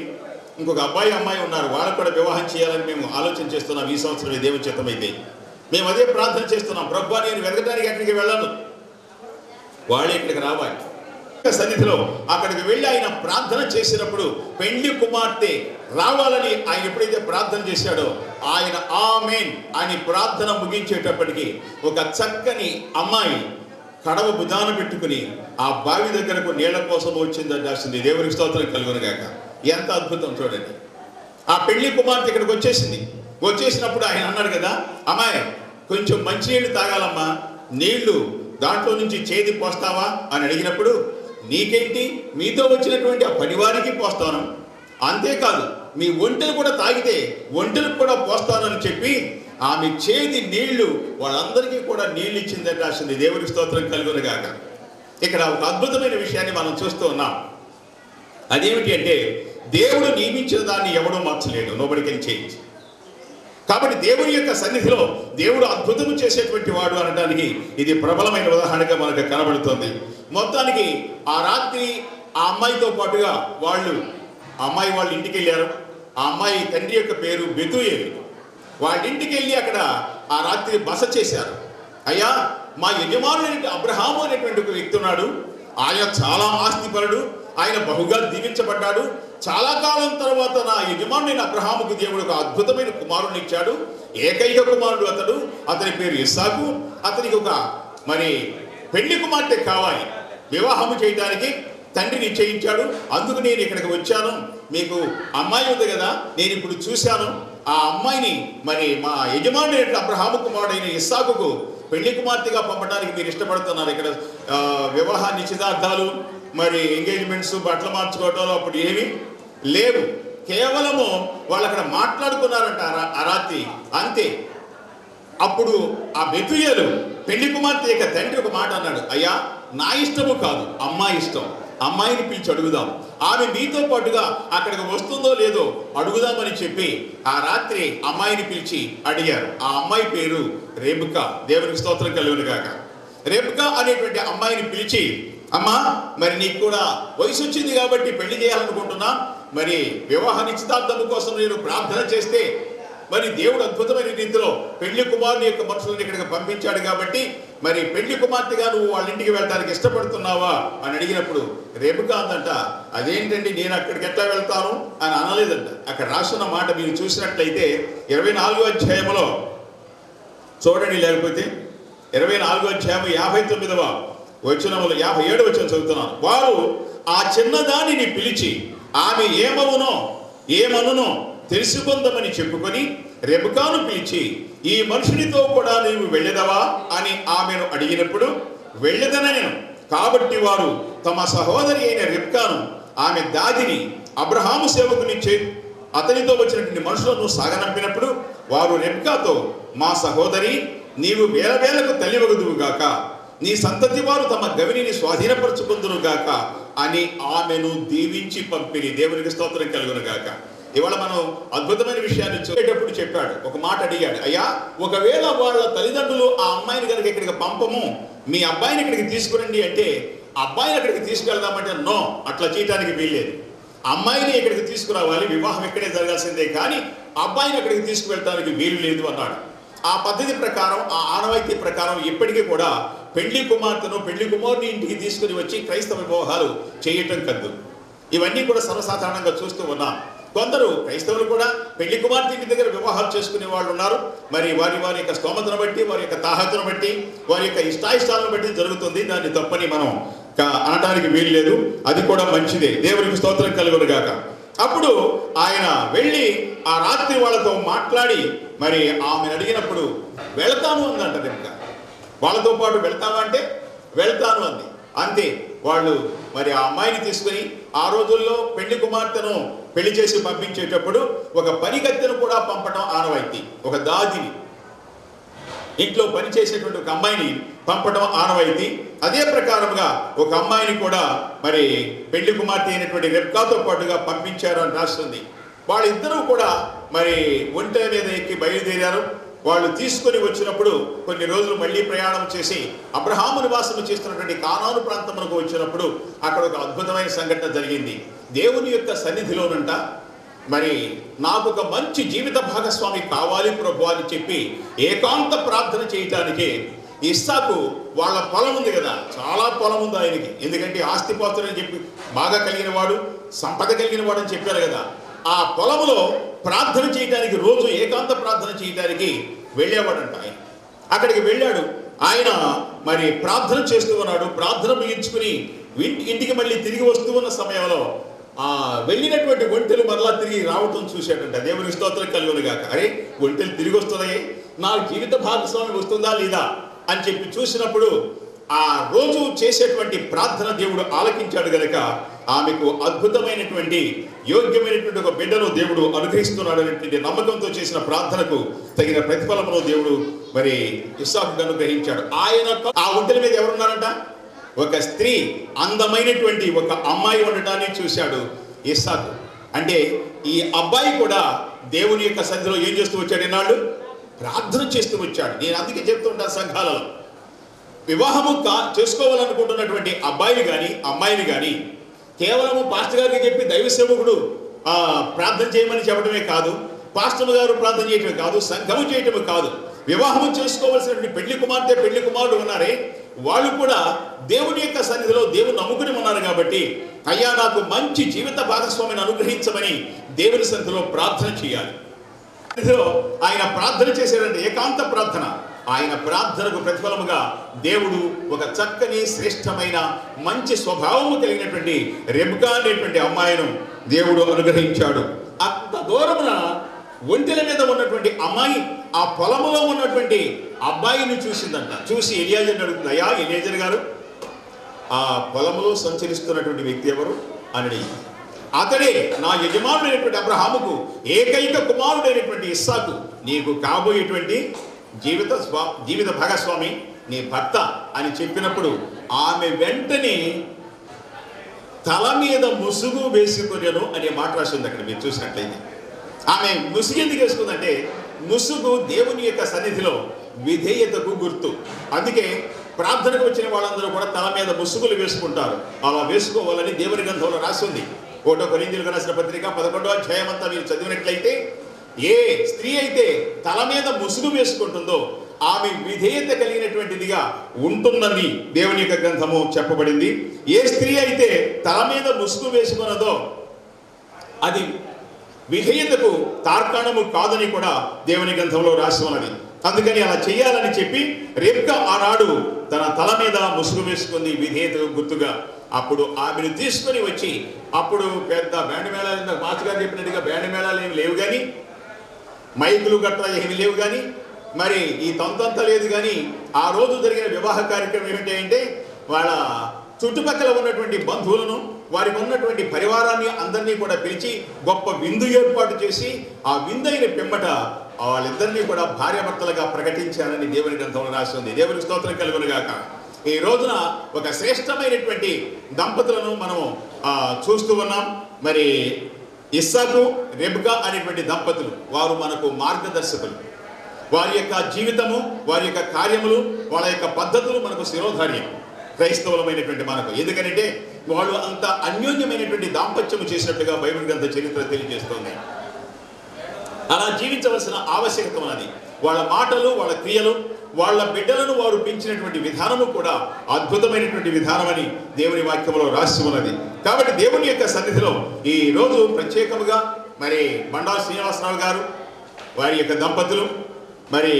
ఇంకొక అమ్మాయి ఉన్నారు, వాళ్ళకు కూడా వివాహం చేయాలని మేము ఆలోచన చేస్తున్నాం. ఈ సంవత్సరం దేవుని చిత్తమైతే మేము అదే ప్రార్థన చేస్తున్నాం. ప్రభువా, నేను వెతకడానికి ఎక్కడికి వెళ్ళను, వాళ్ళే ఇక్కడికి రావాలి. సన్నిధిలో అక్కడికి వెళ్ళి ఆయన ప్రార్థన చేసినప్పుడు పెళ్లి కుమార్తె రావాలని ఆయన ఎప్పుడైతే ప్రార్థన చేశాడో ఆయన ఆమేన్ అని ప్రార్థన ముగించేటప్పటికి ఒక చక్కని అమ్మాయి కడవ బుధాన పెట్టుకుని ఆ బావి దగ్గరకు నీళ్ల కోసం వచ్చిందని రాసింది. దేవునికి స్తోత్రం కలుగునుగాక. ఎంత అద్భుతం చూడండి. ఆ పెళ్లి కుమార్తె ఇక్కడికి వచ్చేసింది. వచ్చేసినప్పుడు ఆయన అన్నాడు కదా, అమ్మాయి కొంచెం మంచినీళ్ళు తాగాలమ్మా, నీళ్లు దాంట్లో నుంచి చేది పోస్తావా అని అడిగినప్పుడు, నీకేంటి, మీతో వచ్చినటువంటి ఆ పనివారికి పోస్తాను, అంతేకాదు మీ ఒంటెలు కూడా తాగితే ఒంటెలకు కూడా పోస్తానని చెప్పి ఆమె చేది నీళ్లు వాళ్ళందరికీ కూడా నీళ్ళు ఇచ్చిందని రాసింది. దేవునికి స్తోత్రం కలుగునుగాక. ఇక్కడ ఒక అద్భుతమైన విషయాన్ని మనం చూస్తూ ఉన్నాం. అదేమిటి అంటే దేవుడు నియమించిన దాన్ని ఎవడూ మార్చలేడు. Nobody can change. కాబట్టి దేవుని యొక్క సన్నిధిలో దేవుడు అద్భుతము చేసేటువంటి వాడు అనడానికి ఇది ప్రబలమైన ఉదాహరణగా మనకు కనబడుతుంది. మొత్తానికి ఆ రాత్రి ఆ అమ్మాయితో పాటుగా అమ్మాయి వాళ్ళ ఇంటికి వెళ్ళారు. ఆ అమ్మాయి తండ్రి యొక్క పేరు బెతూయేలు. వాళ్ళ ఇంటికి వెళ్ళి అక్కడ ఆ రాత్రి బస చేశారు. అయ్యా, మా యజమానుడు అబ్రహాము అనేటువంటి ఒక వ్యక్తి ఉన్నాడు, ఆయన చాలా ఆస్తిపరుడు, ఆయన బహుగా దీవించబడ్డాడు. చాలా కాలం తర్వాత నా యజమానుడైన అబ్రహాముకు దేవుడు ఒక అద్భుతమైన కుమారుని ఇచ్చాడు. ఏకైక కుమారుడు అతడు, అతని పేరు ఇస్సాకు. అతనికి ఒక మరి పెళ్లి కుమార్తె కావాలి, వివాహము చేయడానికి తండ్రి నిశ్చయించాడు. అందుకు నేను ఇక్కడికి వచ్చాను. మీకు అమ్మాయి ఉంది కదా, నేను ఇప్పుడు చూశాను. ఆ అమ్మాయిని మరి మా యజమానుడైన అబ్రహాము కుమారుడైన ఇస్సాకుకు పెళ్లి కుమార్తెగా పంపడానికి మీరు ఇష్టపడుతున్నారు. ఇక్కడ వివాహ నిశ్చితార్థాలు మరి ఎంగేజ్మెంట్స్ బట్టలు మార్చుకోవటాలు అప్పుడు ఏమీ లేవు. కేవలము వాళ్ళు అక్కడ మాట్లాడుకున్నారంట ఆ రాత్రి, అంతే. అప్పుడు ఆ బెతూయేలు పెళ్లి కుమార్తె యొక్క తండ్రి ఒక మాట అన్నాడు, అయ్యా, నా ఇష్టము కాదు, అమ్మాయి ఇష్టం, అమ్మాయిని పిలిచి అడుగుదాం, ఆమె మీతో పాటుగా అక్కడికి వస్తుందో లేదో అడుగుదామని చెప్పి ఆ రాత్రి అమ్మాయిని పిలిచి అడిగారు. ఆ అమ్మాయి పేరు రెబెకా. దేవునికి స్తోత్రం కలుగునుగాక. రెబెకా అనేటువంటి అమ్మాయిని పిలిచి, అమ్మా, మరి నీకు కూడా వయసు వచ్చింది కాబట్టి పెళ్లి చేయాలనుకుంటున్నా, మరి వివాహ నిశ్చితార్థము కోసం నేను ప్రార్థన చేస్తే మరి దేవుడు అద్భుతమైన రీతిలో పెళ్లి కుమారుని యొక్క మనుషులను ఇక్కడికి పంపించాడు కాబట్టి మరి పెళ్లి కుమార్తెగా నువ్వు వాళ్ళ ఇంటికి వెళ్ళడానికి ఇష్టపడుతున్నావా అని అడిగినప్పుడు రెబెకా అందంట, అదేంటండి, నేను అక్కడికి ఎట్లా వెళ్తాను అని అనలేదంట. అక్కడ రాస్తున్న మాట మీరు చూసినట్లయితే 24వ అధ్యాయంలో చూడండి, లేకపోతే 24వ అధ్యాయం 59వ వచనములు 57వ వచనం చదువుతున్నాను. వారు ఆ చిన్నదానిని పిలిచి ఆమె ఏమనునో తెలుసుకుందామని చెప్పుకొని రెబెకాను పిలిచి, ఈ మనుషునితో కూడా నీవు వెళ్ళెదవా అని ఆమెను అడిగినప్పుడు, వెళ్ళెదనెను. కాబట్టి వారు తమ సహోదరి అయిన రెబెకాను ఆమె దాదిని అబ్రహాము సేవకునిచ్చే అతనితో వచ్చినటువంటి మనుషులను సాగనంపినప్పుడు వారు రెబెకాతో, మా సహోదరి, నీవు వేలకు తల్లివగుదువుగాక, నీ సంతతి వారు తమ గవిని స్వాధీనపరచుకుందురుగాక అని ఆమెను దీవించి పంపిణీ. దేవునికి స్తోత్రం కలుగునుగాక. ఇవాళ మనం అద్భుతమైన విషయాన్ని చూసేటప్పుడు చెప్పాడు, ఒక మాట అడిగాడు, అయ్యా ఒకవేళ వాళ్ళ తల్లిదండ్రులు ఆ అమ్మాయిని కనుక ఇక్కడికి పంపము, మీ అబ్బాయిని ఇక్కడికి తీసుకురండి అంటే అబ్బాయిని అక్కడికి తీసుకెళ్దామంటే నో, అట్లా చేయడానికి వీల్లేదు. అమ్మాయిని ఇక్కడికి తీసుకురావాలి, వివాహం ఇక్కడే జరగాల్సిందే, కానీ అబ్బాయిని అక్కడికి తీసుకువెళ్ళడానికి వీలు లేదు అన్నాడు. ఆ పద్ధతి ప్రకారం, ఆ ఆనవాయితీ ప్రకారం ఇప్పటికీ కూడా పెళ్లి కుమార్తెను పెళ్లి కుమారుని ఇంటికి తీసుకుని వచ్చి క్రైస్తవ వివాహాలు చేయటం కద్దు. ఇవన్నీ కూడా సర్వసాధారణంగా చూస్తూ ఉన్నాం. కొందరు క్రైస్తవులు కూడా పెళ్లి కుమార్తె ఇంటి దగ్గర వివాహాలు చేసుకునే వాళ్ళు ఉన్నారు. మరి వారి యొక్క స్తోమతను బట్టి, వారి యొక్క తాహతును బట్టి, వారి యొక్క ఇష్టాయిష్టాలను బట్టి జరుగుతుంది. దాన్ని తప్పని మనం అనటానికి వీలు లేదు. అది కూడా మంచిదే. దేవునికి స్తోత్రం కలుగునుగాక. అప్పుడు ఆయన వెళ్ళి ఆ రాత్రి వాళ్ళతో మాట్లాడి మరి ఆమెను అడిగినప్పుడు వెళతాను అందంట. కనుక వాళ్ళతో పాటు వెళ్తావా అంటే వెళ్తాను అంది. అంతే. వాళ్ళు మరి ఆ అమ్మాయిని తీసుకుని, ఆ రోజుల్లో పెళ్లి కుమార్తెను పెళ్లి చేసి పంపించేటప్పుడు ఒక పనిగత్తెను కూడా పంపడం ఆనవాయితీ. ఒక దాదిని, ఇంట్లో పనిచేసేటువంటి ఒక అమ్మాయిని పంపడం ఆనవాయితీ. అదే ప్రకారంగా ఒక అమ్మాయిని కూడా మరి పెళ్లి కుమార్తె అయినటువంటి రెబెకాతో పాటుగా పంపించారు అని రాస్తుంది. వాళ్ళిద్దరూ కూడా మరి ఒంటె మీద ఎక్కి బయలుదేరారు. వాళ్ళు తీసుకొని వచ్చినప్పుడు కొన్ని రోజులు మళ్ళీ ప్రయాణం చేసి అబ్రహాము నివాసం చేస్తున్నటువంటి కానాను ప్రాంతమునకు వచ్చినప్పుడు అక్కడ ఒక అద్భుతమైన సంఘటన జరిగింది. దేవుని యొక్క సన్నిధిలోనంట మరి నాకు ఒక మంచి జీవిత భాగస్వామి కావాలి ప్రభు అని చెప్పి ఏకాంత ప్రార్థన చేయటానికి ఇస్సాకు, వాళ్ళ పొలం ఉంది కదా, చాలా పొలం ఉంది ఆయనకి, ఎందుకంటే ఆస్తిపాస్తులు అని చెప్పి బాగా కలిగిన వాడు, సంపద కలిగిన వాడు అని చెప్పారు కదా. ఆ పొలంలో ప్రార్థన చేయడానికి, రోజు ఏకాంత ప్రార్థన చేయడానికి వెళ్ళేవాడంట. ఆయన అక్కడికి వెళ్ళాడు. ఆయన మరి ప్రార్థన చేస్తూ ఉన్నాడు. ప్రార్థన ముగించుకుని ఇంటికి మళ్ళీ తిరిగి వస్తూ ఉన్న సమయంలో వెళ్ళినటువంటి ఒంటెలు మరలా తిరిగి రావటం చూశాడంట. దేవునికి స్తోత్రం కలుగునుగాక. అరే, ఒంటెలు తిరిగి వస్తున్నాయి, నా జీవిత భాగస్వామి వస్తుందా లేదా అని చెప్పి చూసినప్పుడు ఆ రోజు చేసేటువంటి ప్రార్థన దేవుడు ఆలకించాడు గనక ఆమెకు అద్భుతమైనటువంటి యోగ్యమైనటువంటి ఒక బిడ్డను దేవుడు అనుగ్రహిస్తున్నాడు అనేటువంటి నమ్మకంతో చేసిన ప్రార్థనకు తగిన ప్రతిఫలమును దేవుడు మరి ఇస్సాకుకు అనుగ్రహించాడు. ఆయన ఆ ఒంటెల మీద ఎవరున్నారంట? ఒక స్త్రీ, అందమైనటువంటి ఒక అమ్మాయి ఉండటాన్ని చూశాడు ఇస్సాకు. అంటే ఈ అబ్బాయి కూడా దేవుని యొక్క సన్నిధిలో ఏం చేస్తూ వచ్చాడు? ఈనాడు ప్రార్థన చేస్తూ వచ్చాడు. నేను అందుకే చెప్తుంటాను, సంఘాలలో వివాహము చేసుకోవాలనుకుంటున్నటువంటి అబ్బాయిని కానీ అమ్మాయిని కానీ కేవలము పాస్టర్ గారికి చెప్పి దైవ సేవకుడు ప్రార్థన చేయమని చెప్పడమే కాదు, పాస్టర్ గారు ప్రార్థన చేయటమే కాదు, సంఘము చేయటమే కాదు, వివాహము చేసుకోవాల్సినటువంటి పెళ్లి కుమార్తె పెళ్లి కుమారుడు ఉన్నారే, వాళ్ళు కూడా దేవుని యొక్క సన్నిధిలో దేవుని నమ్ముకుని ఉన్నారు కాబట్టి, అయ్యా నాకు మంచి జీవిత భాగస్వామిని అనుగ్రహించమని దేవుని సన్నిధిలో ప్రార్థన చేయాలి. ఆయన ప్రార్థన చేశాడంటే ఏకాంత ప్రార్థన. ఆయన ప్రార్థనకు ప్రతిఫలముగా దేవుడు ఒక చక్కని శ్రేష్టమైన మంచి స్వభావము కలిగినటువంటి రెబెకా అనేటువంటి అమ్మాయిను దేవుడు అనుగ్రహించాడు. అంత దూరమున ఒంటెల మీద ఉన్నటువంటి అమ్మాయి ఆ పొలములో ఉన్నటువంటి అబ్బాయిని చూసిందంట. చూసి ఎలియాజర్ని అడుగుతుంది, అయ్యా ఎలియాజర్ గారు, ఆ పొలములో సంచరిస్తున్నటువంటి వ్యక్తి ఎవరు అని. అతడే నా యజమానుడైనటువంటి అబ్రహాముకు ఏకైక కుమారుడైనటువంటి ఇస్సాకు, నీకు కాబోయేటువంటి జీవిత భాగస్వామి నీ భర్త అని చెప్పినప్పుడు ఆమె వెంటనే తల మీద ముసుగు వేసుకునేను అనే మాట రాసింది అక్కడ. మీరు చూసినట్లయితే ఆమె ముసుగు ఎందుకు వేసుకుందంటే, ముసుగు దేవుని యొక్క సన్నిధిలో విధేయతకు గుర్తు. అందుకే ప్రార్థనకు వచ్చిన వాళ్ళందరూ కూడా తల మీద ముసుగులు వేసుకుంటారు. అలా వేసుకోవాలని దేవుని గ్రంథంలో రాసింది. 1 కొరింథీయులకు రాసిన పత్రిక 11వ అధ్యాయం అంతా మీరు చదివినట్లయితే, ఏ స్త్రీ అయితే తల మీద ముసుగు వేసుకుంటుందో ఆమె విధేయత కలిగినటువంటిదిగా ఉంటుందని దేవుని యొక్క గ్రంథము చెప్పబడింది. ఏ స్త్రీ అయితే తల మీద ముసుగు వేసుకున్నదో అది విధేయతకు తార్కాణము కాదని కూడా దేవుని గ్రంథంలో రాసి ఉన్నది. అందుకని అలా చేయాలని చెప్పి రెబెకా ఆనాడు తన తల మీద ముసుగు వేసుకుంది విధేయతకు గుర్తుగా. అప్పుడు ఆమెను తీసుకొని వచ్చి, అప్పుడు పెద్ద బ్యాండ్ మేళాలు, మాస్ గారు చెప్పినట్టుగా బ్యాండ్ మేళాలు ఏమి లేవు కానీ, మైకులు గట్రా ఏమి లేవు కానీ, మరి ఈ తంతంత లేదు కానీ, ఆ రోజు జరిగిన వివాహ కార్యక్రమం ఏమిటి అంటే వాళ్ళ చుట్టుపక్కల ఉన్నటువంటి బంధువులను, వారికి ఉన్నటువంటి పరివారాన్ని అందరినీ కూడా పిలిచి గొప్ప విందు ఏర్పాటు చేసి, ఆ విందైన పిమ్మట వాళ్ళిద్దరినీ కూడా భార్యాభర్తలుగా ప్రకటించారని దేవుని గ్రంథంలో రాసి ఉంది. దేవుని స్తోత్రం కలుగునుగాక. ఈ రోజున ఒక శ్రేష్టమైనటువంటి దంపతులను మనం చూస్తూ ఉన్నాం. మరి ఇస్సాకు, రెబెకా అనేటువంటి దంపతులు, వారు మనకు మార్గదర్శకులు. వారి యొక్క జీవితము, వారి యొక్క కార్యములు, వాళ్ళ యొక్క పద్ధతులు మనకు శిరోధార్యం క్రైస్తవులమైనటువంటి మనకు. ఎందుకంటే వాళ్ళు అంత అన్యోన్యమైనటువంటి దాంపత్యము చేసినట్టుగా బైబిల్ గ్రంథ చరిత్ర తెలియజేస్తుంది. అలా జీవించవలసిన ఆవశ్యకత ఉన్నది. వాళ్ళ మాటలు, వాళ్ళ క్రియలు, వాళ్ళ బిడ్డలను వారు పెంచినటువంటి విధానము కూడా అద్భుతమైనటువంటి విధానమని దేవుని వాక్యంలో రాసి ఉన్నది. కాబట్టి దేవుని యొక్క సన్నిధిలో ఈ రోజు ప్రత్యేకముగా మరి బండారు శ్రీనివాసరావు గారు, వారి యొక్క దంపతులు, మరి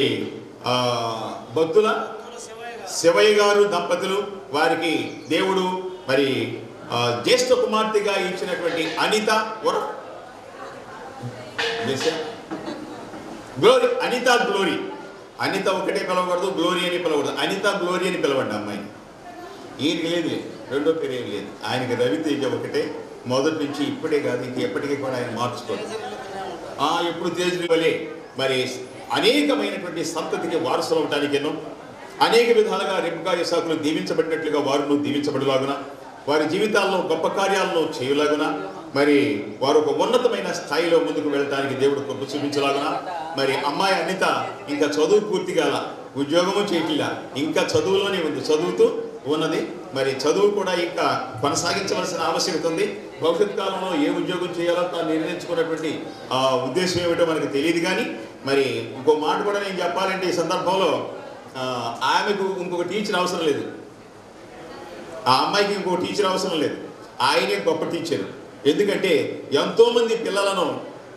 భక్తుల శివయ్య గారు దంపతులు, వారికి దేవుడు మరి జ్యేష్ఠ కుమార్తెగా ఇచ్చినటువంటి అనిత గ్లోరీ, గ్లోరీ, అనిత ఒకటే పిలవకూడదు, గ్లోరీ అని పిలవకూడదు, అనిత గ్లోరీ అని పిలవండి అమ్మాయిని. ఈయనకి లేదు, రెండో పేరు ఏం లేదు. ఆయనకి రవితేజ ఒకటే, మొదటి నుంచి ఇప్పుడే కాదు ఇంక ఎప్పటికీ కూడా ఆయన మార్చుకోడు. ఎప్పుడు తేజుని వలే మరి అనేకమైనటువంటి సంతతికి వారసులు అవటానికి ఎన్నో అనేక విధాలుగా రెబెకా, ఇస్సాకులు దీవించబడినట్లుగా వారు దీవించబడిలాగున, వారి జీవితాల్లో గొప్ప కార్యాలను చేయలాగున, మరి వారు ఒక ఉన్నతమైన స్థాయిలో ముందుకు వెళ్ళడానికి దేవుడు కృప చూపించలాగున. మరి అమ్మాయి అనిత ఇంకా చదువు పూర్తిగా ఉద్యోగము చేయట్లా, ఇంకా చదువులోనే ఉంది, చదువుతూ ఉన్నది. మరి చదువు కూడా ఇంకా కొనసాగించవలసిన ఆవశ్యకత ఉంది. భవిష్యత్ కాలంలో ఏ ఉద్యోగం చేయాలో తాను నిర్ణయించుకున్నటువంటి ఉద్దేశం ఏమిటో మనకు తెలియదు. కానీ మరి ఇంకో మాట కూడా నేను చెప్పాలంటే ఈ సందర్భంలో ఆమెకు ఇంకొక టీచర్ అవసరం లేదు, ఆ అమ్మాయికి ఇంకొక టీచర్ అవసరం లేదు. ఆయనే గొప్ప టీచర్. ఎందుకంటే ఎంతోమంది పిల్లలను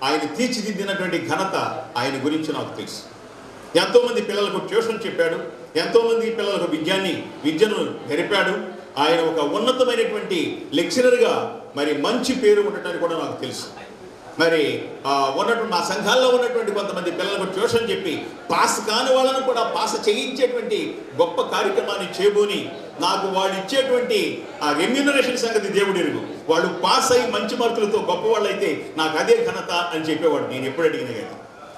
ఆయన తీర్చిదిద్దినటువంటి ఘనత ఆయన గురించి నాకు తెలుసు. ఎంతోమంది పిల్లలకు ట్యూషన్ చెప్పాడు, ఎంతోమంది పిల్లలకు విద్యను గరిపాడు. ఆయన ఒక ఉన్నతమైనటువంటి లెక్చరర్గా మరి మంచి పేరు ఉండటానికి కూడా నాకు తెలుసు. మరి ఉన్నటువంటి మా సంఘాల్లో ఉన్నటువంటి కొంతమంది పిల్లలకు ట్యూషన్ చెప్పి పాస్ కాని వాళ్ళను కూడా పాస్ చేయించేటువంటి గొప్ప కార్యక్రమాన్ని చేయబోని నాకు వాళ్ళు ఇచ్చేటువంటి ఆ రెమ్యూనరేషన్ సంగతి దేవుడు ఎరుగు. వాళ్ళు పాస్ అయ్యి మంచి మార్కులతో గొప్పవాళ్ళు అయితే నాకు అదే ఘనత అని చెప్పేవాడు నేను ఎప్పుడు అడిగిన కానీ.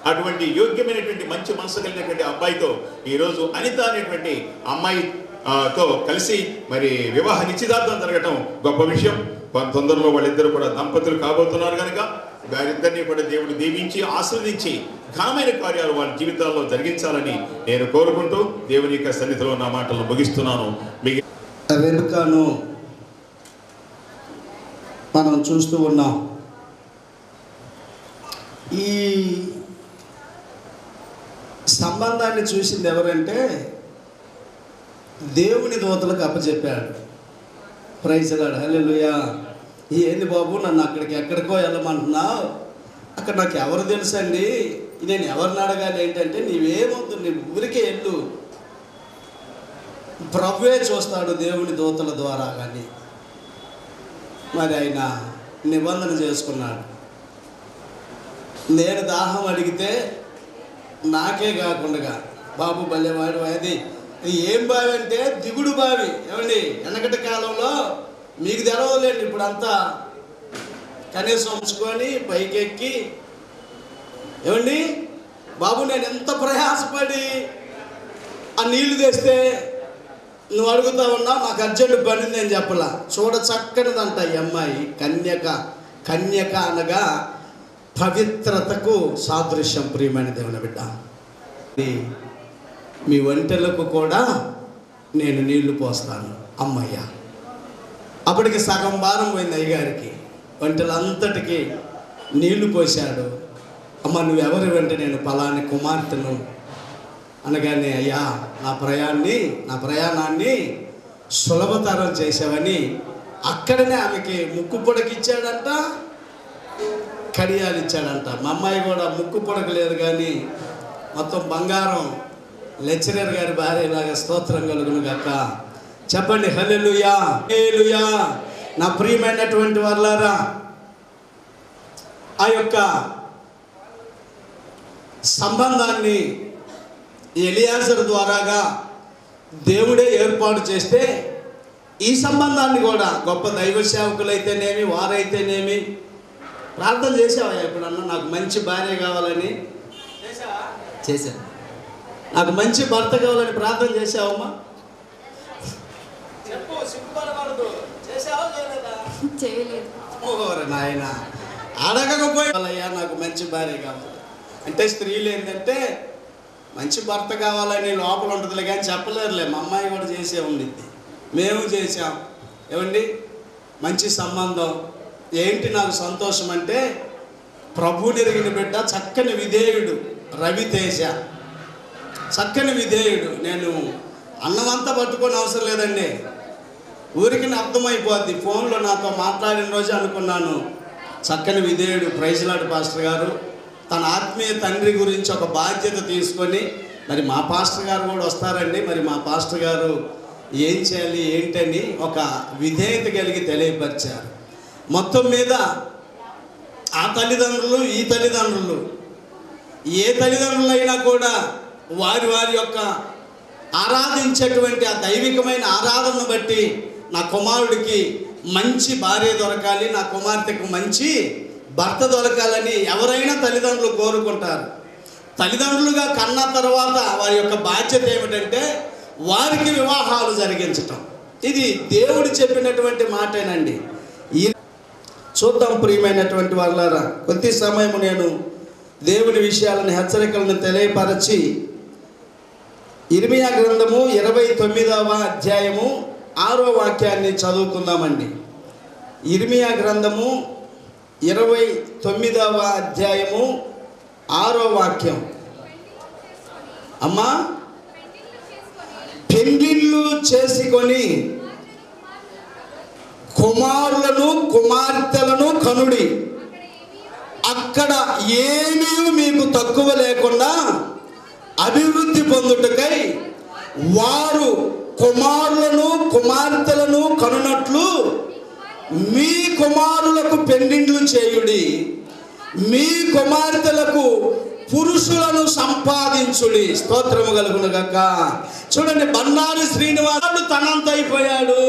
అటువంటి యోగ్యమైనటువంటి మంచి మనసు కలిగినటువంటి అబ్బాయితో ఈరోజు అనిత అనేటువంటి అమ్మాయితో కలిసి మరి వివాహ నిశ్చితార్థం జరగటం గొప్ప విషయం. తొందరలో వాళ్ళిద్దరు కూడా దంపతులు కాబోతున్నారు కనుక వారిద్దరినీ కూడా దేవుడు దీవించి ఆస్వాదించి ఘనమైన కార్యాలు వాళ్ళ జీవితాల్లో జరిగించాలని నేను కోరుకుంటూ దేవుని యొక్క సన్నిధిలో నా మాటలను ముగిస్తున్నాను. రెబెకాను మనం చూస్తూ ఉన్నాం. ఈ సంబంధాన్ని చూసింది ఎవరంటే దేవుని దూతలకు అప్పచెప్పాడు. ప్రైజ్ లార్డ్, హల్లెలూయా. ఏంది బాబు నన్ను ఎక్కడికో వెళ్ళమంటున్నావు, అక్కడ నాకు ఎవరు తెలుసండి, నేను ఎవరిని అడగాలి ఏంటంటే నీవేమొద్దు, నీ ఊరికే వెళ్ళు, ప్రభువే చూస్తాడు దేవుని దూతల ద్వారా. కానీ మరి ఆయన నిబంధన చేసుకున్నాడు. నేను దాహం అడిగితే నాకే కాకుండా బాబు బల్లెవాడు అది ఏం బావి అంటే దిగుడు బావి. ఏమండి వెనకటి కాలంలో మీకు తెలవలేండి, ఇప్పుడు అంతా కనీసం ఉంచుకొని పైకెక్కి ఏమండి బాబు నేను ఎంత ప్రయాసపడి ఆ నీళ్లు తెస్తే నువ్వు అడుగుతా ఉన్నావు, నాకు అర్జెంట్ పడింది అని చెప్పలా. చూడ చక్కనిదంట ఈ అమ్మాయి. కన్యక అనగా పవిత్రతకు సాదృశ్యం. ప్రియమైన దేవుని బిడ్డ, మీ ఒంటెలకు కూడా నేను నీళ్లు పోస్తాను అమ్మయ్య. అప్పటికి సగం భారం పోయింది అయ్యగారికి. ఒంటెలంతటికి నీళ్లు పోశాడు. అమ్మ నువ్వెవరు వెంట నేను పలాని కుమార్తెను అనగానే అయ్యా నా ప్రయాణాన్ని సులభతరం చేసావని అక్కడనే ఆమెకి ముక్కు పొడకిచ్చాడంట, కడియాలు ఇచ్చాడంట. మా అమ్మాయి కూడా ముక్కు పొడకలేదు కానీ మొత్తం బంగారం. లెక్చరర్ గారి భార్య ఇలాగా స్తోత్రం కలుగును గాక. చెప్పండి హల్లెలూయా, హల్లెలూయా. నా ప్రియమైనటువంటి వాళ్ళారా, ఆ యొక్క సంబంధాన్ని ఎలియాజరు ద్వారాగా దేవుడే ఏర్పాటు చేస్తే ఈ సంబంధాన్ని కూడా గొప్ప దైవ సేవకులైతేనేమి వారైతేనేమి ప్రార్థన చేసావా ఎప్పుడన్నా? నాకు మంచి భార్య కావాలని చేశాను, నాకు మంచి భర్త కావాలని ప్రార్థన చేసావమ్మా? చెప్పు, సిగ్గుపడకూడదు. చేసావా చేయలేదా? చేయలేదు. ఓరే నాయన, అడగకపోయా నాకు మంచి భార్య కావాలి అంటే స్త్రీలు ఏంటంటే మంచి భర్త కావాలని లోపల ఉంటుందిలే కానీ చెప్పలేరులే. మా అమ్మాయి కూడా చేసే ఉండిద్ది, మేము చేసాం. ఏమండి, మంచి సంబంధం ఏంటి నాకు సంతోషం అంటే ప్రభువుని ఎరిగిన బిడ్డ, చక్కని విధేయుడు రవితేజ, చక్కని విధేయుడు. నేను అన్నమంతా పట్టుకొని అవసరం లేదండి, ఊరికి అర్థమైపోద్ది. ఫోన్లో నాతో మాట్లాడిన రోజు అనుకున్నాను, చక్కని విధేయుడు. ప్రైజ్ లార్డ్ పాస్టర్ గారు తన ఆత్మీయ తండ్రి గురించి ఒక బాధ్యత తీసుకొని, మరి మా పాస్టర్ గారు కూడా వస్తారండి, మరి మా పాస్టర్ గారు ఏం చేయాలి ఏంటని ఒక విధేయత కలిగి తెలియపరిచారు. మొత్తం మీద ఆ తల్లిదండ్రులు ఈ తల్లిదండ్రులు ఏ తల్లిదండ్రులైనా కూడా వారి వారి యొక్క ఆరాధించేటువంటి ఆ దైవికమైన ఆరాధనను బట్టి నా కుమారుడికి మంచి భార్య దొరకాలి, నా కుమార్తెకు మంచి భర్త దొరకాలని ఎవరైనా తల్లిదండ్రులు కోరుకుంటారు. తల్లిదండ్రులుగా కన్న తర్వాత వారి యొక్క బాధ్యత ఏమిటంటే వారికి వివాహాలు జరిగించటం. ఇది దేవుడు చెప్పినటువంటి మాటేనండి. ఈ చూద్దాం ప్రియమైనటువంటి వాళ్ళారా, కొద్ది సమయం నేను దేవుని విషయాలను హెచ్చరికలను తెలియపరచి ఇర్మియా గ్రంథము 29వ అధ్యాయము 6వ వాక్యాన్ని చదువుకుందామండి. ఇర్మియా గ్రంథము 29వ అధ్యాయము 6వ వాక్యం. అమ్మా, పెండిళ్ళు చేసుకొని కుమారులను కుమార్తెలను కనుడి, అక్కడ ఏమీ మీకు తక్కువ లేకుండా అభివృద్ధి పొందుటకై వారు కుమారులను కుమార్తెలను కనునట్లు మీ కుమారులకు పెండిండ్లు చేయుడి, మీ కుమార్తెలకు పురుషులను సంపాదించుడి. స్తోత్రము కలుగును గాక. చూడండి, బండారు శ్రీనివాసుడు తనంత అయిపోయాడు,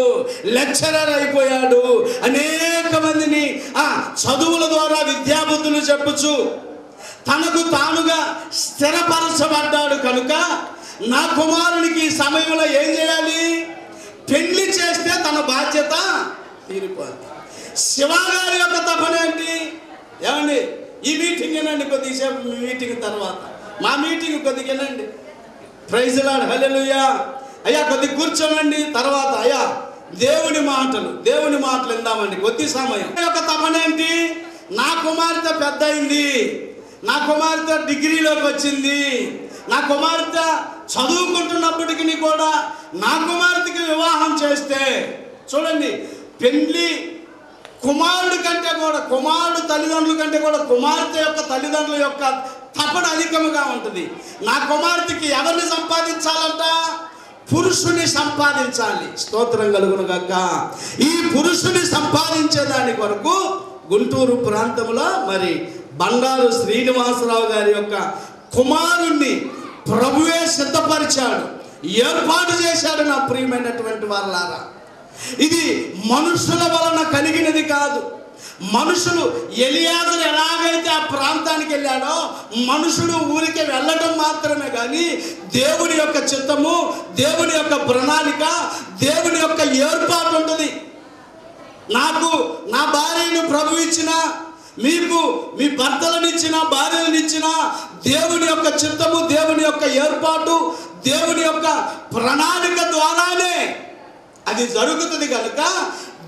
లెక్చరర్ అయిపోయాడు, అనేక మందిని చదువుల ద్వారా విద్యాబుద్ధులు చెప్పుచు తనకు తానుగా స్థిరపరచబడ్డాడు. కనుక నా కుమారునికి ఈ సమయంలో ఏం చేయాలి? పెళ్లి చేస్తే తన బాధ్యత తీరిపోద్ది. శివగారి యొక్క తపనేంటి? ఏమండి, ఈ మీటింగ్ ఏనండి, కొద్దిసేపు మీ మీటింగ్ తర్వాత మా మీటింగ్ కొద్దిగా ఏనండి. ప్రైజ్ లార్డ్, హల్లెలూయా. అయ్యా కొద్దిగా కూర్చోమండి, తర్వాత అయ్యా దేవుని మాటలు విందామండి కొద్ది సమయం. యొక్క తపనేంటి? నా కుమార్తె పెద్ద అయింది, నా కుమార్తె డిగ్రీలోకి వచ్చింది, నా కుమార్తె చదువుకుంటున్నప్పటికీ కూడా నా కుమార్తెకి వివాహం చేస్తే, చూడండి, పెళ్లి కుమారుడి కంటే కూడా, కుమారుడు తల్లిదండ్రుల కంటే కూడా కుమార్తె యొక్క తల్లిదండ్రుల యొక్క తపన అధికముగా ఉంటుంది. నా కుమార్తెకి ఎవరిని సంపాదించాలంట? పురుషుని సంపాదించాలి. స్తోత్రం కలుగును గాక. ఈ పురుషుని సంపాదించేదాని కొరకు గుంటూరు ప్రాంతంలో మరి బండారు శ్రీనివాసరావు గారి యొక్క కుమారుణ్ణి ప్రభువే సిద్ధపరిచాడు, ఏర్పాటు చేశాడు. నా ప్రియమైనటువంటి వాళ్ళారా, ఇది మనుషుల వలన కలిగినది కాదు. మనుషులు ఎలియాజరు ఎలాగైతే ఆ ప్రాంతానికి వెళ్ళాడో మనుషుడు ఊరికి వెళ్ళడం మాత్రమే కానీ దేవుని యొక్క చిత్తము, దేవుని యొక్క ప్రణాళిక, దేవుని యొక్క ఏర్పాటు ఉంటుంది. నాకు నా భార్యను ప్రభు ఇచ్చిన, మీకు మీ భర్తలనిచ్చిన భార్యలనిచ్చిన దేవుని యొక్క చిత్తము, దేవుని యొక్క ఏర్పాటు, దేవుని యొక్క ప్రణాళిక ద్వారానే అది జరుగుతుంది. కనుక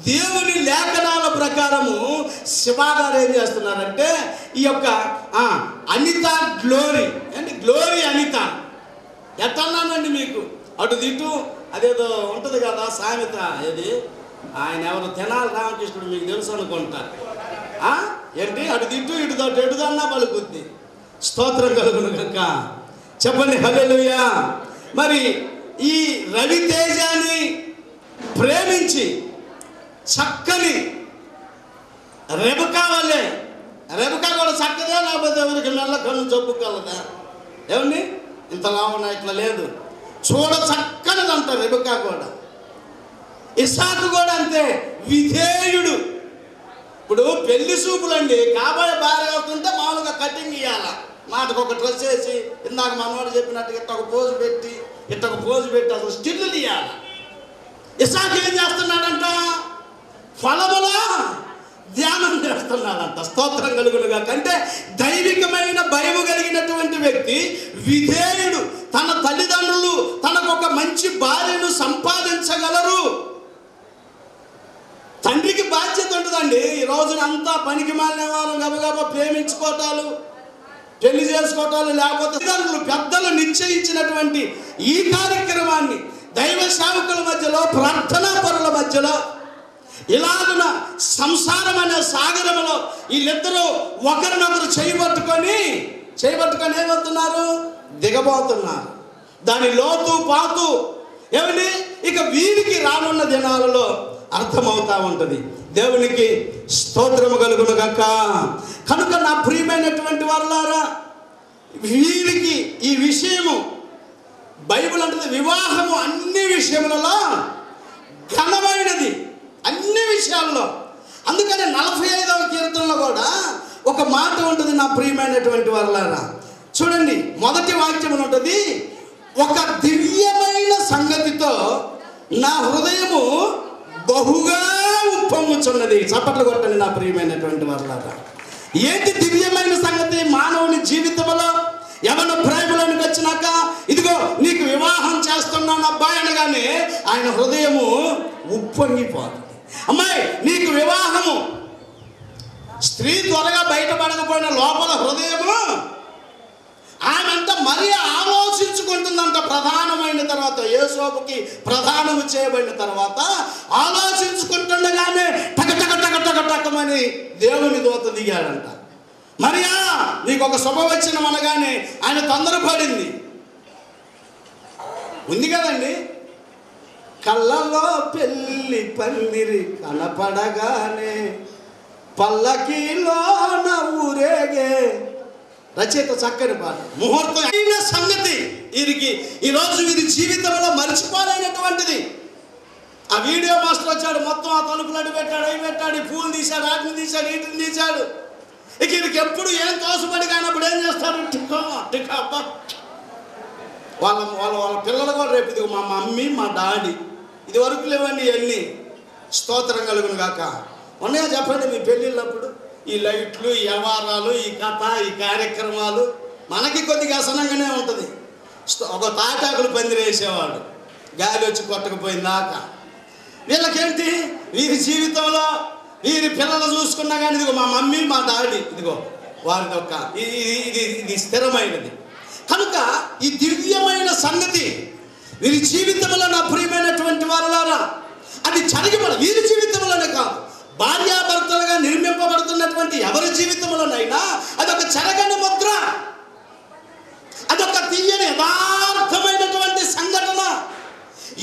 దేవుని లేఖనాల ప్రకారము శివగారు ఏం చేస్తున్నారంటే ఈ యొక్క అనిత గ్లోరీ అంటే గ్లోరీ అనిత ఎట్టన్నానండి మీకు అటు దిట్టు అదేదో ఉంటుంది కదా సామెత, ఏది ఆయన ఎవరు తెనాలి రామకృష్ణుడు మీకు తెలుసు అనుకుంటా. ఏంటి అటు దిట్టు ఇటు ఎటుదన్నా పలుకుద్ది. స్తోత్రం కలుగును కనుక చెప్పండి హల్లెలూయా. మరి ఈ రవితేజాని ప్రేమించి చక్కని రెబకా వల్లే, రెబకా కూడా చక్కదే, లేకపోతే ఎవరికి మెల్ల కన్ను జబ్బు కలదా, ఏమండి ఇంత లావున ఇట్లా లేదు, చూడ చక్కనిదంట రెబకా కూడా. ఇస్సాకు కూడా అంతే, విధేయుడు. ఇప్పుడు పెళ్లి చూపులండి, కాబోయే భార్య అవుతుంటే మామూలుగా కటింగ్ ఇవ్వాల, మాటకు ఒక డ్రెస్ వేసి ఇందాక మనవాడు చెప్పినట్టుగా ఇట్టొక పోజు పెట్టి అసలు స్టిల్లు ఇవ్వాలి. ఇస్సాకు ఏం చేస్తున్నాడంట? ఫలములా ధ్యానం చేస్తున్నాడంట. స్తోత్రం కలుగునుగా. కంటే దైవికమైన భయము కలిగినటువంటి వ్యక్తి, విధేయుడు. తన తల్లిదండ్రులు తనకు ఒక మంచి భార్యను సంపాదించగలరు. తండ్రికి బాధ్యత ఉంటుందండి. ఈ రోజున అంతా పనికి మాలిన వారు గబగబా ప్రేమించుకోవటాలు, పెళ్లి చేసుకోవటాలు, లేకపోతే తల్లిదండ్రులు పెద్దలు నిశ్చయించినటువంటి ఈ కార్యక్రమాన్ని దైవ సేవకుల మధ్యలో, ప్రార్థనా పరుల మధ్యలో, ఇలాగున సంసారం అనే సాగరంలో వీళ్ళిద్దరూ ఒకరినొకరు చేయబట్టుకొని ఏమవుతున్నారు? దిగబోతున్నారు. దాని లోతు పాతు ఏమని ఇక వీరికి రానున్న దినాలలో అర్థమవుతా ఉంటుంది. దేవునికి స్తోత్రము కలుగును గాక. కనుక నా ప్రియమైనటువంటి వారులారా, వీరికి ఈ విషయము బైబిల్ అంటుంది, వివాహము అన్ని విషయములలో ఘనమైనది, అన్ని విషయాల్లో. అందుకని 45వ కీర్తనలో కూడా ఒక మాట ఉంటుంది నా ప్రియమైనటువంటి వారులారా. చూడండి, మొదటి వాక్యం ఉంటుంది, ఒక దివ్యమైన సంగతితో నా హృదయము బహుగా ఉప్పొంగుచున్నది. చప్పట్లు కొట్టండి నా ప్రియమైనటువంటి వారులారా. ఏంటి దివ్యమైన సంగతి? మానవుని జీవితంలో యవన ప్రేమలోనికి వచ్చినాక, ఇదిగో నీకు వివాహం చేస్తున్నాను అబ్బాయి అనగానే ఆయన హృదయము ఉప్పొంగిపోతుంది. అమ్మాయి నీకు వివాహము, స్త్రీ త్వరగా బయటపడకపోయిన లోపల హృదయము ఆమెంత మరీ ఆలోచించుకుంటుందంట. ప్రధానమైన తర్వాత, యేసోపుకి ప్రధానము చేయబడిన తర్వాత ఆలోచించుకుంటుండగానే టకమని దేవుని దూత దిగాడంట. మరియా నీకు ఒక శుభవచనం అనగానే ఆయన తొందరపడింది. ఉంది కదండి, కళ్ళలో పెళ్ళి పందిరి కనపడగానే పల్లకిలో ఊరేగే. రచయిత చక్కని పాట. ముహూర్తం అయిన సంగతి వీరికి ఈరోజు వీరి జీవితంలో మర్చిపోలేనటువంటిది. ఆ వీడియో మాస్టర్ వచ్చాడు, మొత్తం ఆ తలుపులడ్డు పెట్టాడు, అవి పెట్టాడు, ఈ పూలు తీశాడు, వాటిని తీశాడు, వీటిని తీశాడు. ఇక వీరికి ఎప్పుడు ఏం తోసుబడి కానప్పుడు ఏం చేస్తారు? టిక్కా వాళ్ళ వాళ్ళ వాళ్ళ పిల్లలు కూడా రేపు ఇది మా మమ్మీ మా డాడీ, ఇది వరకు లేవండి ఇవన్నీ. స్తోత్రం కలుగును గాక. ఉన్నాయా చెప్పండి మీ పెళ్ళిళ్ళప్పుడు? ఈ లైట్లు, ఈ వ్యవహారాలు, ఈ కథ, ఈ కార్యక్రమాలు మనకి కొద్దిగా అసనంగానే ఉంటుంది. ఒక తాటాకులు పందిరేసేవాడు, గాలి వచ్చి కొట్టకపోయిందాకా. వీళ్ళకేంటి? వీరి జీవితంలో వీరి పిల్లలు చూసుకున్నా కానీ ఇదిగో మా మమ్మీ మా డాడీ, ఇదిగో వారిది ఒక ఇది స్థిరమైనది. కనుక ఈ దివ్యమైన సంగతి వీరి జీవితంలో నా ప్రియమైనటువంటి వారులారా, అది జరిగిపడ వీరి జీవితంలోనే కాదు, భార్యాభర్తలుగా నిర్మింపబడుతున్నటువంటి ఎవరి జీవితంలోనైనా అదొక చెరగని ముద్ర, అదొక తీయని యథార్థమైనటువంటి సంఘటన.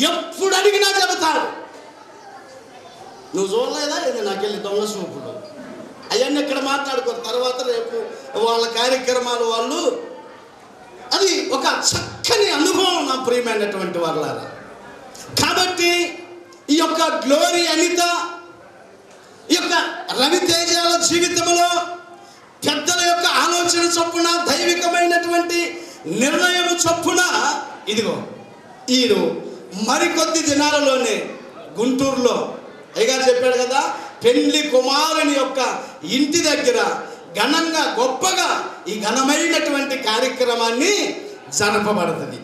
ఎప్పుడు అడిగినా చెబుతాడు. నువ్వు చూడలేదా? ఇది నాకెళ్ళి దొంగ చూపుడు అవన్నీ ఇక్కడ మాట్లాడుకోరు. తర్వాత రేపు వాళ్ళ కార్యక్రమాలు వాళ్ళు, అది ఒక చక్కని అనుభవం నా ప్రియమైనటువంటి వాళ్ళారా. కాబట్టి ఈ యొక్క గ్లోరీ అనిత, ఈ యొక్క రవితేజాల జీవితంలో పెద్దల యొక్క ఆలోచన చొప్పున, దైవికమైనటువంటి నిర్ణయం చొప్పున, ఇదిగో వీరు మరికొద్ది దినాలలోనే గుంటూరులో అయ్యగారు చెప్పాడు కదా, పెళ్లి కుమారుని యొక్క ఇంటి దగ్గర ఘనంగా గొప్పగా ఈ ఘనమైనటువంటి కార్యక్రమాన్ని జరపబడుతుంది.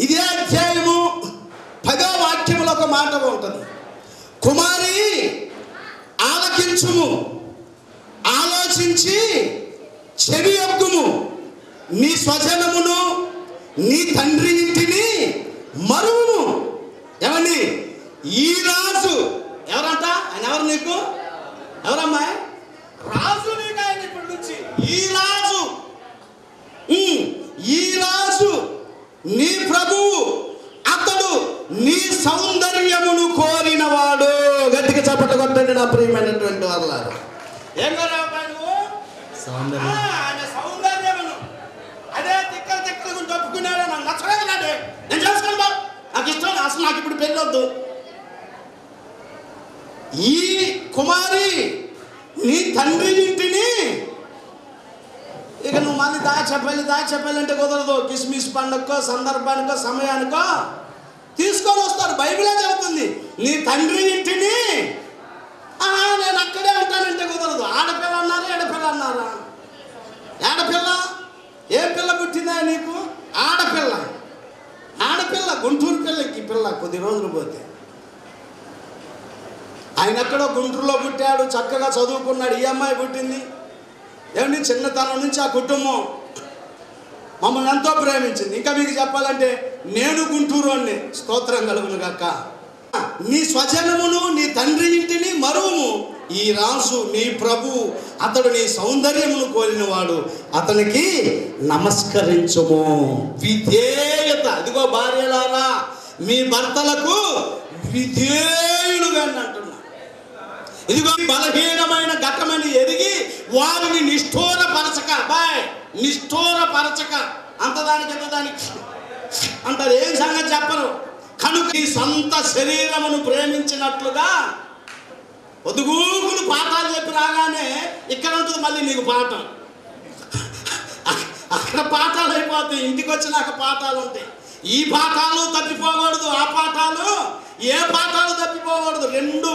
ఇదే అధ్యాయము 10వ వాక్యంలో ఒక మాట ఉంటుంది, కుమారి ఆలకించుము, ఆలోచించి చెవియొగ్గుము, నీ స్వజనమును నీ తండ్రి ఇంటిని మరువుము. ఏమండి? ఈ రాజు ఎవరంట? ఆయన ఎవరు నీకు? ఎవరమ్మాయి? రాజు నీకు ఆయన ఇప్పటి నుంచి. ఈ రాజు నీ ప్రభువు, అతడు నీ సౌందర్యమును కోరిన ప్రియమైనటువంటి వాళ్ళారు. ఏం కదా నువ్వు సౌందర్యమును అదే తిక్కలు తిక్కలు తప్పుకున్నాడు. నాకు నచ్చలేదు నాడే, నేను చేసుకుంటా, నాకు ఇష్టం, అసలు నాకు ఇప్పుడు పెళ్ళొద్దు. ఈ కుమారి నీ తండ్రి ఇంటిని ఇక నువ్వు మళ్ళీ దాచెప్పాలంటే కుదరదు. కిస్మిస్ పండుగకో సందర్భానికో సమయానికో తీసుకొని వస్తారు. బైబిలే చెబుతుంది నీ తండ్రి ఇంటిని నేను అక్కడే ఉంటానంటే కుదరదు. ఆడపిల్ల అన్నారా ఎడపిల్ల అన్నారా? ఆడపిల్ల. ఏ పిల్ల పుట్టిందా నీకు? ఆడపిల్ల. గుంటూరు పిల్లకి పిల్ల కొద్ది రోజులు పోతే. ఆయన ఎక్కడో గుంటూరులో పుట్టాడు, చక్కగా చదువుకున్నాడు. ఈ అమ్మాయి పుట్టింది. ఏమండి, చిన్నతనం నుంచి ఆ కుటుంబం మమ్మల్ని ఎంతో ప్రేమించింది. ఇంకా మీకు చెప్పాలంటే నేను గుంటూరు అన్ని స్తోత్రం కలుగును గాక. నీ స్వజనమును నీ తండ్రి ఇంటిని మరువుము. ఈ రాజు నీ ప్రభు, అతడు నీ సౌందర్యమును కోరినవాడు, అతనికి నమస్కరించుము. విధేయత. ఇదిగో భార్యలారా, మీ భర్తలకు విధేయులుగా అంటున్నా. ఇదిగో బలహీనమైన ఘటమని ఎరిగి వారిని నిష్ఠూరపరచక అంతదానికి ఎంతదానికి అంటారు. ఏం సంగతి చెప్పరు. కనుక ఈ సొంత శరీరమును ప్రేమించినట్లుగా ఒదుగూకులు పాఠాలు చెప్పి రాగానే ఇక్కడ ఉంటుంది మళ్ళీ నీకు పాఠం. అక్కడ పాఠాలు అయిపోతాయి, ఇంటికి వచ్చినాక పాఠాలు ఉంటాయి. ఈ పాఠాలు తప్పిపోకూడదు, ఆ పాఠాలు ఏ పాఠాలు తప్పిపోకూడదు. రెండు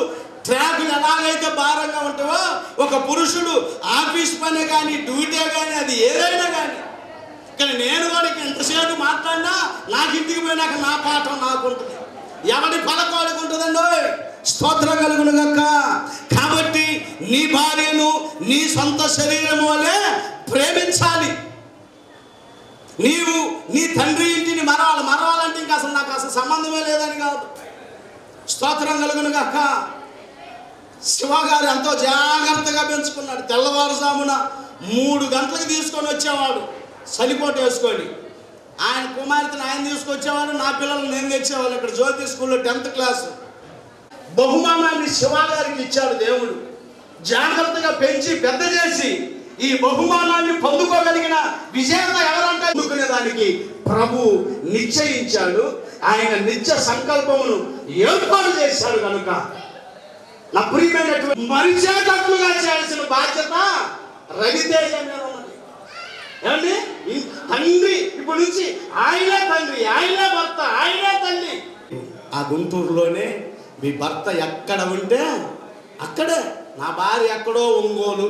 ట్రాకులు ఎలాగైతే భారంగా ఉంటావో ఒక పురుషుడు ఆఫీస్ పని కానీ డ్యూటీ కానీ అది ఏదైనా కానీ, కానీ నేను కూడా ఎంతసేపు మాట్లాడినా నాకు ఇంటికి పోయినాక నా పాఠం నాకు ఉంటుంది. ఎవరి పలకోడికి ఉంటుందండో. స్తోత్రం కలుగును గాక. కాబట్టి నీ భార్యను నీ సొంత శరీరం వల్లే ప్రేమించాలి. నీవు నీ తండ్రి ఇంటిని మరవాలంటే ఇంకా అసలు నాకు అసలు సంబంధమే లేదని కాదు. స్తోత్రం కలుగును గాక. శివగారు ఎంతో జాగ్రత్తగా పెంచుకున్నాడు. తెల్లవారుజామున 3 గంటలకు తీసుకొని వచ్చేవాడు చలిపోటు వేసుకొని. ఆయన కుమార్తెను ఆయన తీసుకొచ్చేవాడు, నా పిల్లలు నేను తెచ్చేవాళ్ళు. ఇక్కడ జ్యోతి స్కూల్లో 10th క్లాసు. బహుమానాన్ని శివగారికి ఇచ్చాడు దేవుడు. జాగ్రత్తగా పెంచి పెద్ద చేసి ఈ బహుమానాన్ని పొందుకోగలిగిన విజేత ఎవరంటే అందుకునేదానికి ప్రభు నిశ్చయించాడు. ఆయన నిత్య సంకల్పమును ఏర్పాటు చేశాడు. కనుక నా ప్రియమైనటువంటి మరిచేటట్లుగా చేయాల్సిన బాధ్యత రవితేజ మీద ఉన్నది. ఏమండి, తండ్రి ఇప్పుడు నుంచి ఆయనే తండ్రి, ఆయనే భర్త, ఆయనే తల్లి. ఆ గుంటూరులోనే మీ భర్త ఎక్కడ ఉంటే అక్కడే. నా భార్య ఎక్కడో ఒంగోలు,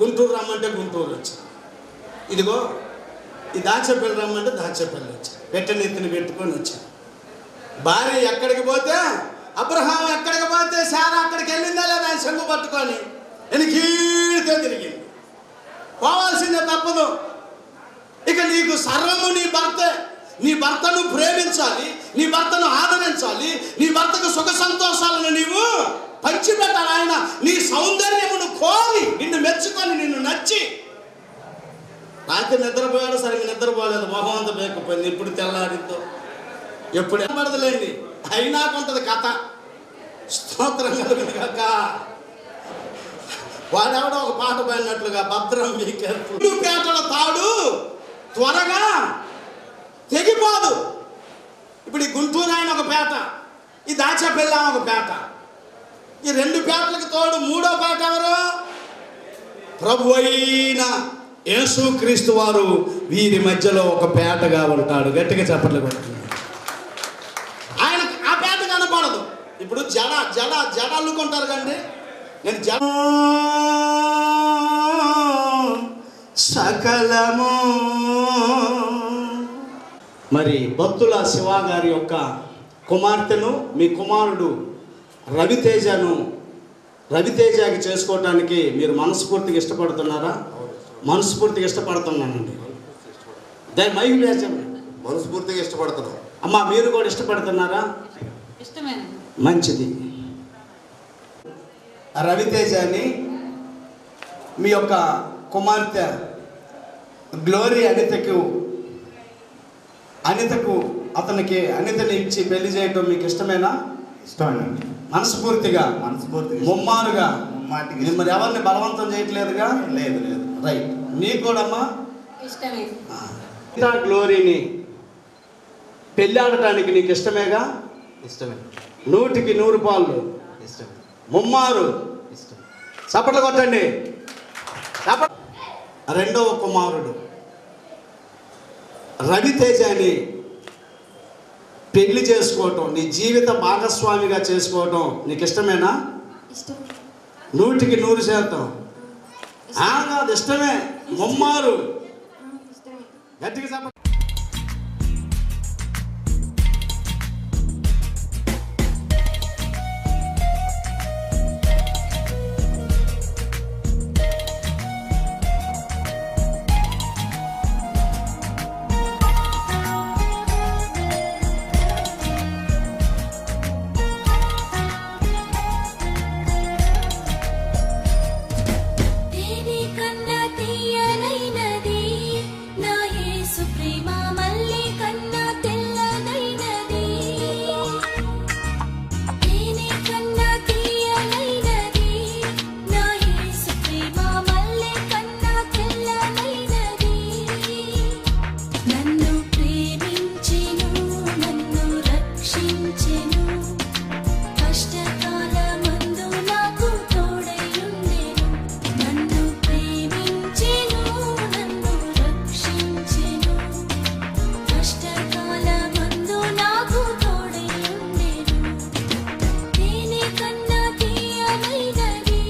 గుంటూరు రమ్మంటే గుంటూరు వచ్చా. ఇదిగో ఈ దాచేపల్లి రమ్మంటే దాచేపల్లి వచ్చా. పెట్టెనెత్తిని పెట్టుకొని వచ్చా. భార్య ఎక్కడికి పోతే, అబ్రహాం ఎక్కడికి పోతే శారా అక్కడికి వెళ్ళిందా లేదా ఆయన చెంగు పట్టుకొని ఎనికీడితే తిరిగింది. పోవాల్సిందే, తప్పదు. ఇక నీకు సర్వము నీ భర్తే. నీ భర్తను ప్రేమించాలి, నీ భర్తను ఆదరించాలి, నీ భర్తకు సుఖ సంతోషాలను నీవు పంచిపెట్టాలి. ఆయన నీ సౌందర్యమును కోరి నిన్ను మెచ్చుకొని నిన్ను నచ్చి. రాత్రి నిద్రపోయాడు, సరిగ్గా నిద్రపోలేదు, మొహం అంతా పేకపోయింది. ఎప్పుడు తెల్లారిద్దో ఎప్పుడు పడదలేండి, అయినా కొంటది కథ. స్తోత్రం కలుగును గాక. వాడెవడో ఒక పాట పాడినట్లుగా భద్రం మీకేర్పు పేటల తాడు త్వరగా తెగిపోదు. ఇప్పుడు ఈ గుంటూరు ఆయన ఒక పేట, ఈ దాచేపల్లి ఒక పేట. ఈ 2 పేటలకు తోడు 3వ పేట ఎవరు? ప్రభు అయిన యేసుక్రీస్తు వారు వీరి మధ్యలో ఒక పేటగా ఉంటాడు. గట్టిగా చప్పట్లు కొడుతుంది. ఆయన ఆ పేట కనపడదు. ఇప్పుడు జడ అల్లుకుంటారు కండి. నేను సకలము. మరి భక్తుల శివ గారి యొక్క కుమార్తెను మీ కుమారుడు రవితేజకి చేసుకోవటానికి మీరు మనస్ఫూర్తిగా ఇష్టపడుతున్నారా? మనస్ఫూర్తిగా ఇష్టపడుతున్నానండి. దాని మైకు లేచండి. మనస్ఫూర్తిగా ఇష్టపడుతున్నాం. అమ్మా మీరు కూడా ఇష్టపడుతున్నారా? మంచిది. రవితేజని మీ యొక్క కుమార్తె గ్లోరీ అనితకు అతనికి అనితని ఇచ్చి పెళ్లి చేయటం మీకు ఇష్టమేనా? ఇష్టమేనండి. మనస్ఫూర్తిగా ముమ్మారుగా ముమ్మాటికి మిమ్మల్ని ఎవరిని బలవంతం చేయట్లేదుగా? లేదు లేదు. రైట్. నీకు కూడామ్మా ఇష్టమే. గ్లోరీని పెళ్ళాడటానికి నీకు ఇష్టమేగా? ఇష్టమే. 100కి 100 పాళ్ళు ఇష్టమే. ముమ్మారు ఇష్టం. చప్పట్లు కొట్టండి. రెండవ కుమారుడు రవితేజని పెళ్లి చేసుకోవటం, నీ జీవిత భాగస్వామిగా చేసుకోవటం నీకు ఇష్టమేనా? ఇష్టమే. 100కి 100%. కాదు, ఇష్టమే. ముమ్మారు ఇష్టమే. గట్టిగా చప్పట్లు. తేనె కన్నా తీయనైనది నా యేసు ప్రేమ, మల్లె కన్నా తెల్లనైనది. తేనె కన్నా తీయనైనది నా యేసు ప్రేమ, మల్లె కన్నా తెల్లనైనది. నన్ను ప్రేమించెను, నన్ను రక్షించెను, కష్టకాలమందు నాకు తోడైయుండెను. నన్ను ప్రేమించెను, నన్ను రక్షించెను, కష్టకాలమందు నాకు తోడైయుండెను. తేనె కన్నా తీయనైనది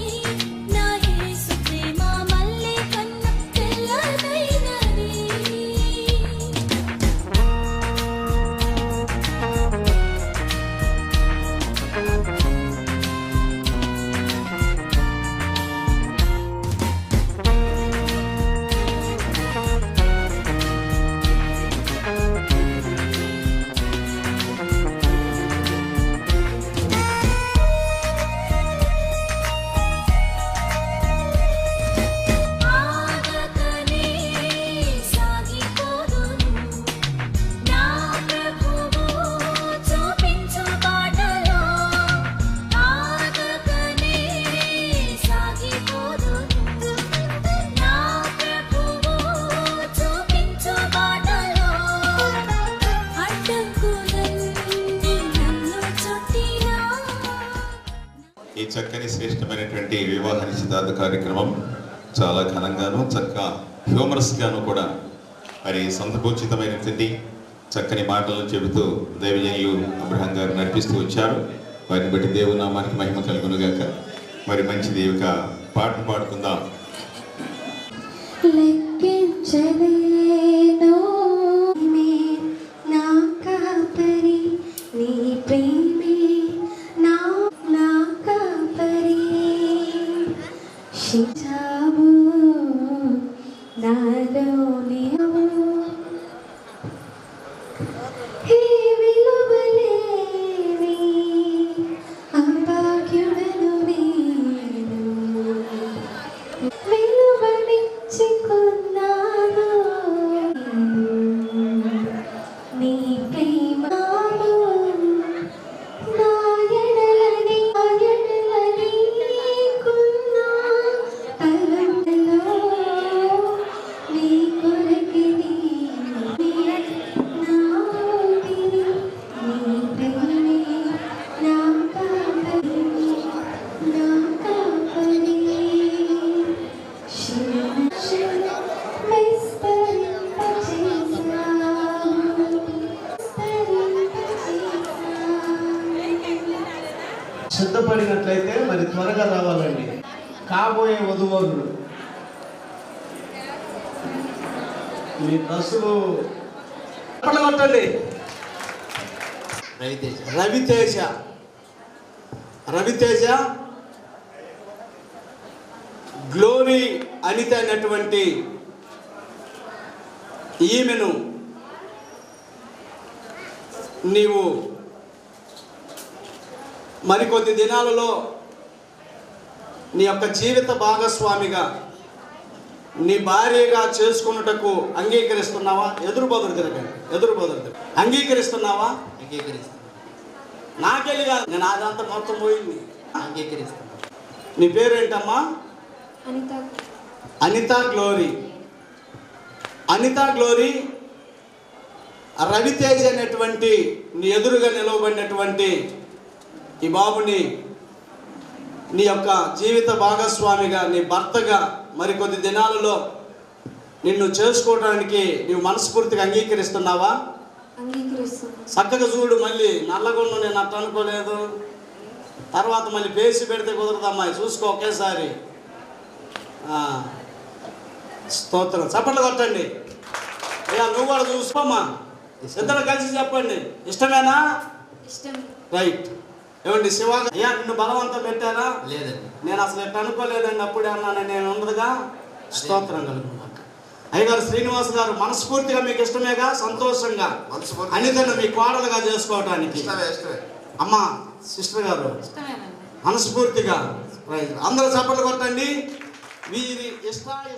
నా యేసు ప్రేమ, మల్లె కన్నా తెల్లనైనది. ఆగకనే సాగిపోదును, నా ప్రభువు చూపించు బాటలో. ఆగకనే సాగిపోదును, నా ప్రభువు చూపించు బాటలో. అడ్డంకులన్నీ నన్ను చుట్టినా ఈ చక్కని శ్రేష్టమైనటువంటి వివాహ నిశ్చితార్థ కార్యక్రమం చాలా ఘనంగాను చక్కగా హ్యూమరస్గాను కూడా మరి సందర్భోచితమైనటువంటి చక్కని మాటలను చెబుతూ దైవజనులు అబ్రహాం గారు నడిపిస్తూ వచ్చారు. వారిని బట్టి దేవుని నామానికి మహిమ కలుగునుగాక. మరి మంచిది ఒక పాట పాడుకుందాం. లెక్కించలేను నా కాపరి, నీ ప్రేమే నా కాపరి. శిక్షావు నాలోని హే విలువలేని అభాగ్యుడను నేను, విలువనిచ్చుకున్నాను నీ ప్రేమను. నా ఎడలని నీకున్న తలంలో నీ కొరకిని నా ఊపిరి, నీ ప్రేమే నా కాపరి, నా కాపరి. సిద్ధపడినట్లయితే మరి త్వరగా రావాలండి. కాబోయే వధువరులు మీ డ్రస్సులు కొట్టండి. రవితేజ రవితేజ గ్లోరీ అనిత అయినటువంటి ఈమెను నీవు మరికొద్ది దినాలలో నీ యొక్క జీవిత భాగస్వామిగా నీ భార్యగా చేసుకున్నటకు అంగీకరిస్తున్నావా? ఎదురు బదురు తిరగండి. అంగీకరిస్తున్నావా? నాకెళ్ళి కాదు, నేను అదంతా మొత్తం పోయింది. అంగీకరిస్తున్నాను. నీ పేరేంటమ్మా? అనిత. అనితా గ్లోరీ. అనితా గ్లోరీ, రవితేజ్ అనేటువంటి నీ ఎదురుగా నిలవబడినటువంటి ఈ బాబుని నీ యొక్క జీవిత భాగస్వామిగా, నీ భర్తగా మరికొద్ది దినాలలో నిన్ను చేసుకోవడానికి నీవు మనస్ఫూర్తిగా అంగీకరిస్తున్నావా? అంగీకరిస్తున్నాను. చక్కగా చూడు, మళ్ళీ నల్లగొండు నేను అట్ట అనుకోలేదు, తర్వాత మళ్ళీ పేసి పెడితే కుదరదు అమ్మాయి, చూసుకో ఒకేసారి. స్తోత్రం, చప్పట్లు కొట్టండి. అయ్యా నువ్వు కూడా చూసుకోమ్మా, ఇద్దరు కలిసి చెప్పండి. ఇష్టమేనా? ఇష్టం. రైట్. ఏమండి శివ, అయ్యా నిన్ను బలవంతం పెట్టారా? లేదండి. నేను అసలు ఎట్లా అనుకోలేదండి, అప్పుడే అన్నాను నేను ఉండదుగా. స్తోత్రం కలుగును. అయ్యగారు శ్రీనివాస్ గారు, మనస్ఫూర్తిగా మీకు ఇష్టమేగా? సంతోషంగా అనితను మీ కోడలుగా చేసుకోవటానికి. అమ్మా సిస్టర్ గారు మనస్ఫూర్తిగా అందరూ చప్పట్లు కొట్టండి. వీరి ఇష్టాలు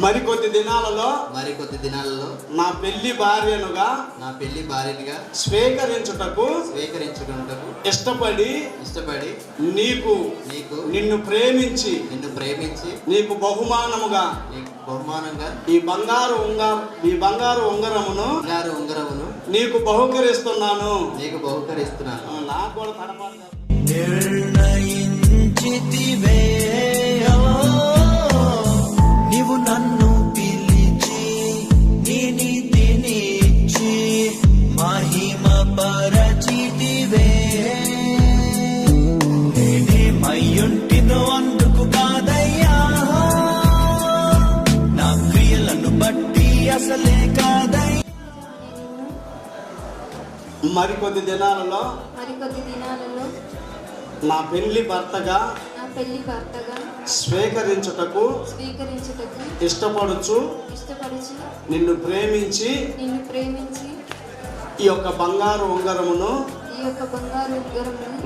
మరికొద్ది దినాలలో నా పెళ్లి భార్యనుగా స్వీకరించుటకు ఇష్టపడి నిన్ను ప్రేమించి నీకు బహుమానముగా ఈ బంగారు ఉంగరమును నీకు బహుకరిస్తున్నాను. నాకు కూడా తడపాలి. నిర్ణయించితివే నీవు నన్ను పిలిచి నీ నీతినిచ్చి మహిమ పరచితివే. నేనేమయ్యుంటినో అందుకు కాదయ్యా, నా క్రియలను బట్టి అసలే కాదయ్యా. మరికొద్ది దినాలలో నా పెళ్లి భర్తగా స్వీకరించుటకు ఇష్టపడుచు నిన్ను ప్రేమించి ఈ యొక్క బంగారు ఉంగరమును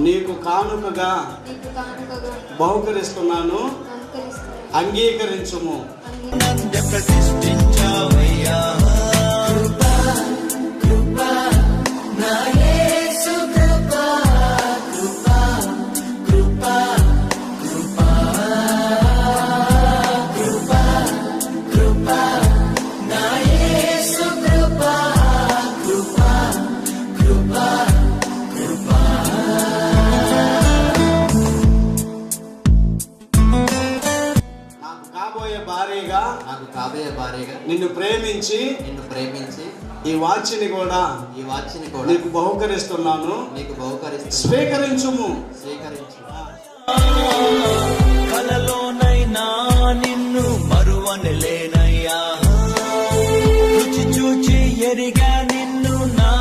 నీకు కానుకగా బహుకరిస్తున్నాను, అంగీకరించుము. ప్రతిష్ఠించావయ్యా కృపా కృపా నా యేసు కృపా కృపా కృపా కృపా కృపా కృపా నా యేసు కృపా కృపా కృపా కృపా. నాకు కాబోయే భార్యగా నిన్ను ప్రేమించి ఈ వాచిని కూడా నీకు బహుకరిస్తున్నాను, స్వీకరించుము. కలలోనైనా నిన్ను మరువనలేనయ్యా, రుచి చూచి ఎరిగా నిన్ను నా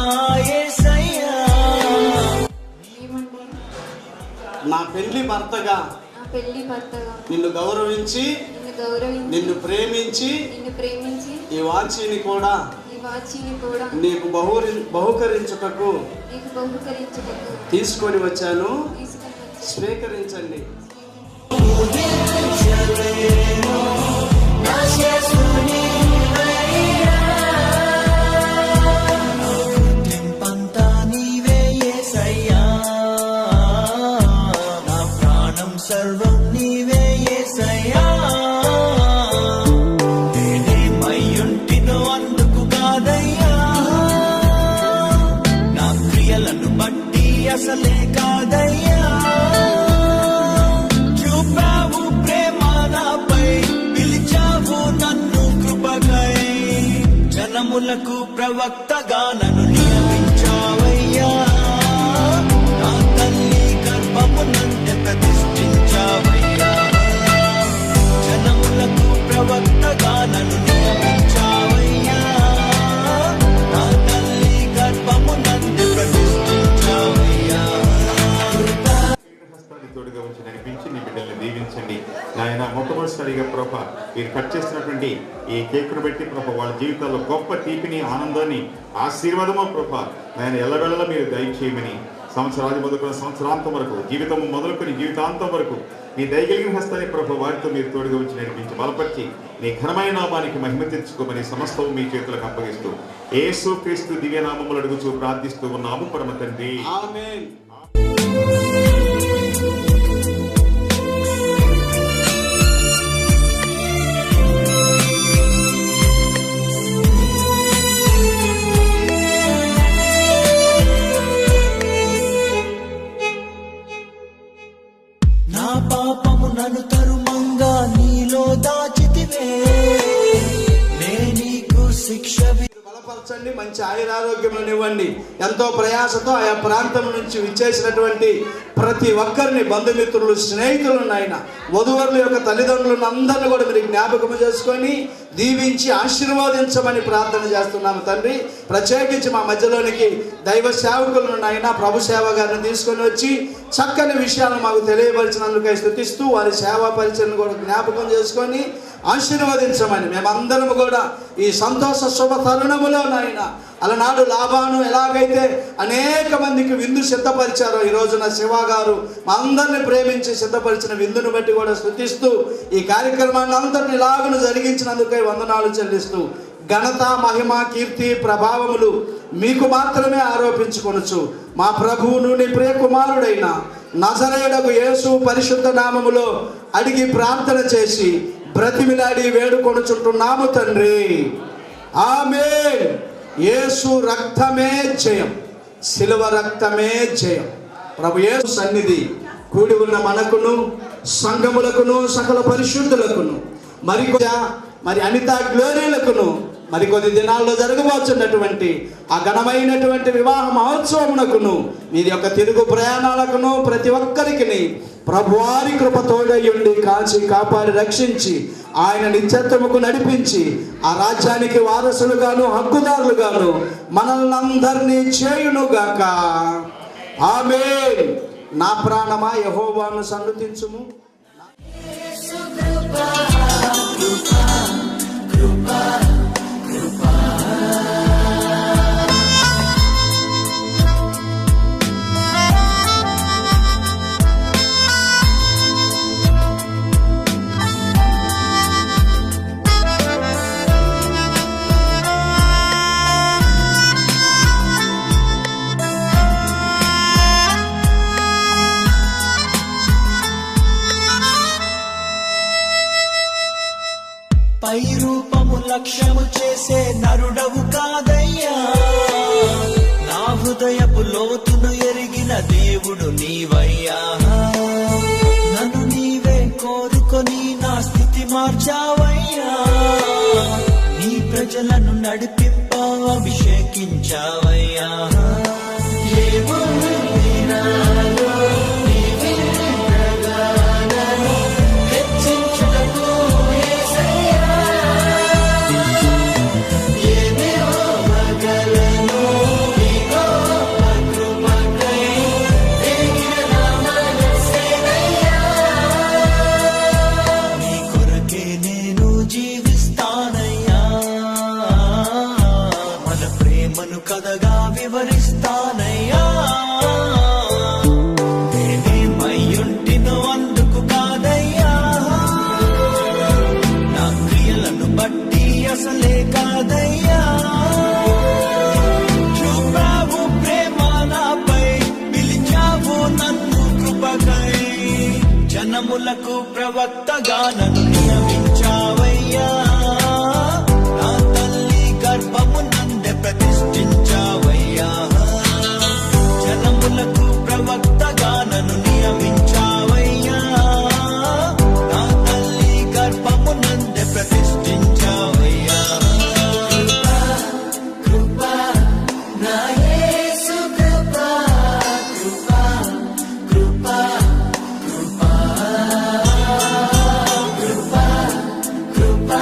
యేసయ్యా. నా పెళ్లి భర్తగా నిన్ను గౌరవించి నిన్ను ప్రేమించి ఈ వాచిని కూడా నీకు బహుకరించుటకు తీసుకొని వచ్చాను, స్వీకరించండి. గుర్తింపంతా నీవే యేసయ్యా, నా ప్రాణం సర్వం నీవే యేసయ్యా. నేనేమయ్యుంటినో అందుకు కాదయ్యా, నా క్రియలను బట్టి అసలే కాదయ్యా. చూపావు ప్రేమ నాపై, పిలిచావు నన్ను కృపకై, జనములకు ప్రవక్తగా నన్ను నియమించావయ్యా. నా తల్లి గర్భమునందు ప్రతిష్ఠించావయ్యా, జనములకు ప్రవక్తగా నాయన మొట్టమొదటిసారిగా ప్రభా మీరు కట్ చేస్తున్నటువంటి ఈ కేకును బట్టి ప్రభా వాళ్ళ జీవితాల్లో గొప్ప తీపిని, ఆనందాన్ని, ఆశీర్వాదము ప్రభా నాయన ఎల్లవేళలా మీరు దయచేయమని సంవత్సరాది మొదలుకొని సంవత్సరాంతం వరకు, జీవితం మొదలుకొని జీవితాంతం వరకు నీ దయగలిగిన హస్తాన్ని ప్రభు వారితో మీరు తోడుగా ఉంచి నడిపించి బలపరిచి నీ ఘనమైన నామానికి మహిమ తెచ్చుకోమని సమస్తము మీ చేతులకు అప్పగిస్తూ యేసు క్రీస్తు దివ్యనామములు అడుగుచూ ప్రార్థిస్తూ ఉన్నాము పరమ తండ్రి. ఆమేన్. నా పాపము నన్ను తరుమంగా నీలో దాచితివే, నే నీకు శిక్ష బలపరచండి, మంచి ఆయురారోగ్యములను ఇవ్వండి. ఎంతో ప్రయాసతో ఆయా ప్రాంతం నుంచి విచ్చేసినటువంటి ప్రతి ఒక్కరిని, బంధుమిత్రులు, స్నేహితులను, ఆయన వధువరుల యొక్క తల్లిదండ్రులను అందరినీ కూడా మీరు జ్ఞాపకం చేసుకొని దీవించి ఆశీర్వాదించమని ప్రార్థన చేస్తున్నాము తండ్రి. ప్రత్యేకించి మా మధ్యలోనికి దైవ సేవకులను ఆయన ప్రభు సేవ గారిని తీసుకొని వచ్చి చక్కని విషయాలను మాకు తెలియపరిచినందుకై స్తుతిస్తూ వారి సేవా పరిచయం కూడా జ్ఞాపకం చేసుకొని ఆశీర్వదించమని మేమందరం కూడా ఈ సంతోష శుభ తరుణములో నాయన అలనాడు లాభాను ఎలాగైతే అనేక మందికి విందు సిద్ధపరిచారో ఈ రోజున శివ గారు మా అందరిని ప్రేమించి సిద్ధపరిచిన విందును బట్టి కూడా స్తుతిస్తూ ఈ కార్యక్రమాన్ని అంతటిని ఇలాగను జరిగించినందుకై వందనాలు చెల్లిస్తూ ఘనత, మహిమ, కీర్తి, ప్రభావములు మీకు మాత్రమే ఆరోపించుకొనొచ్చు మా ప్రభువును నీ ప్రియ కుమారుడైన నజరేయుడగు యేసు పరిశుద్ధ నామములో అడిగి ప్రార్థన చేసి బ్రతిమిలాడి వేడుకొనుచుంటున్నాము తండ్రి. ఆమేన్. యేసు రక్తమే జయం, శిలువ రక్తమే జయం. ప్రభు యేసు సన్నిధి కూడి ఉన్న మనకును, సంఘములకును, సకల పరిశుద్ధులకును, మరి అనితా గ్లోరీలకును మరికొద్ది దినాల్లో జరగబోతున్నటువంటి ఆ ఘనమైనటువంటి వివాహ మహోత్సవమునకును వీరి యొక్క తిరుగు ప్రయాణాలకును ప్రతి ఒక్కరికి ప్రభువారి కృప తోడయ్యుండి కాచి కాపాడి రక్షించి ఆయన నిత్యత్వముకు నడిపించి ఆ రాజ్యానికి వారసులుగాను హక్కుదారులుగాను మనల్ని అందరినీ చేయునుగాక. ఆమేన్. నా ప్రాణమా యెహోవాను సన్నుతించుము. పై రూపము లక్ష్యము చేసే నరుడవు కాదయ్యా, నా హృదయపు లోతును ఎరిగిన దేవుడు నీవయ్యా. నన్ను నీవే కోరుకొని నా స్థితి మార్చావయ్యా, నీ ప్రజలను నడిపింప అభిషేకించావయ్యా. కథగా వివరిస్తానయ్యా, నేనేమయ్యుంటినో అందుకు కాదయ్యా, నా క్రియలను బట్టి అసలే కాదయ్యా. చూపావు ప్రేమ నాపై, పిలిచావు నన్ను కృపకై, జనములకు ప్రవక్తగా నన్ను నియమించావయ్యా. నా తల్లి గర్భము నందే ప్రతిష్ఠించావయ్యా, జనములకు ప్రవక్తగా నన్ను నియమించావయ్యా. నా తల్లి గర్భము నందే ప్రతిష్ఠించావయ్యా. కృపా నా యేసు కృపా, కృపా కృపా కృపా కృపా కృపా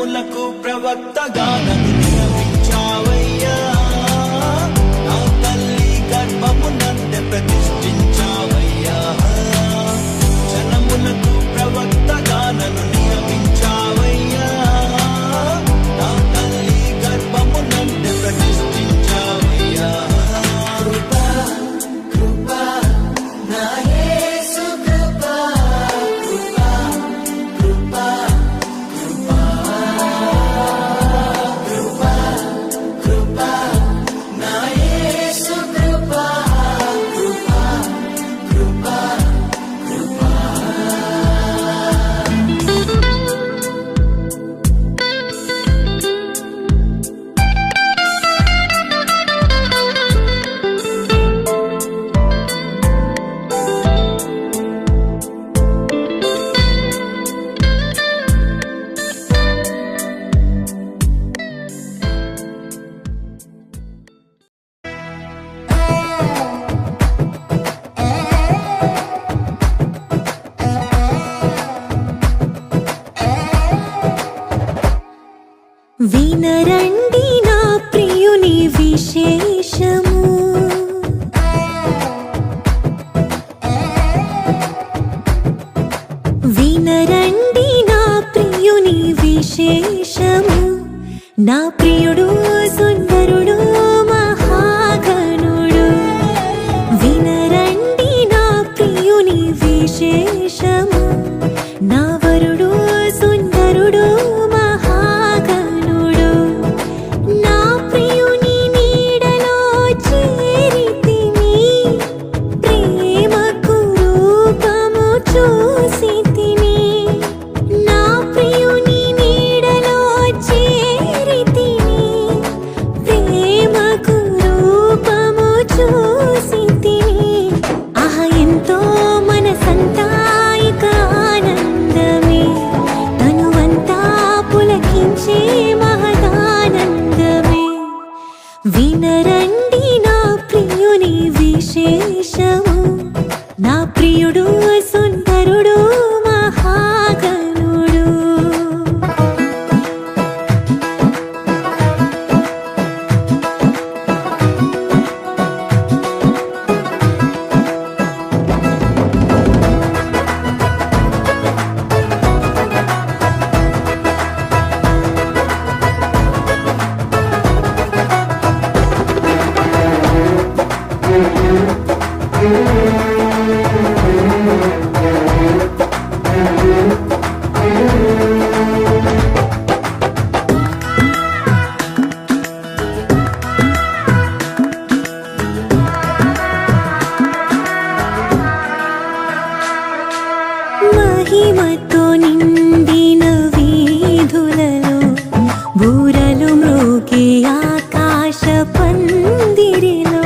జనములకు ప్రవక్తగా నన్ను నియమించావయ్యా నా తల్లి గర్భమునందే ప్రతిష్ఠించావయ్యా జనములకు ప్రవక్తగా నన్ను నియమించావయ్యా నా తల్లి గర్భమునందే ప్రతిష్ఠించావయ్యా కృపా కృపా నా యేసు కృపా కృపా కృపా కృపా కృపా కృపా నా యేసు కృపా కృపా కృపా కృపా వినరండి నా ప్రియుని విశేషము వినరండి నా ప్రియుని విశేషము నా ప్రియుడు సుందరుడు మహాగణుడు వినరండి నా ప్రియుని విశేషము నా వరుడు సుందరుడు మహాగణుడు నా ప్రియుని నీడలో చేరితిని ప్రేమకు రూపము చూసితిని నా ప్రియుని నీడలో చేరితిని ప్రేమకు రూపము చూసితిని ఆహా ఎంతో మనసంతా ఇక ఆనందమే తనువంతా పులకించే మహదానందమే వినరండి నా ప్రియుని విశేషము నా ప్రియుడు సుందరుడు మహాగణుడు మహిమతో నిండిన వీధులలో బూరలు మ్రోగే ఆకాశ పందిరిలో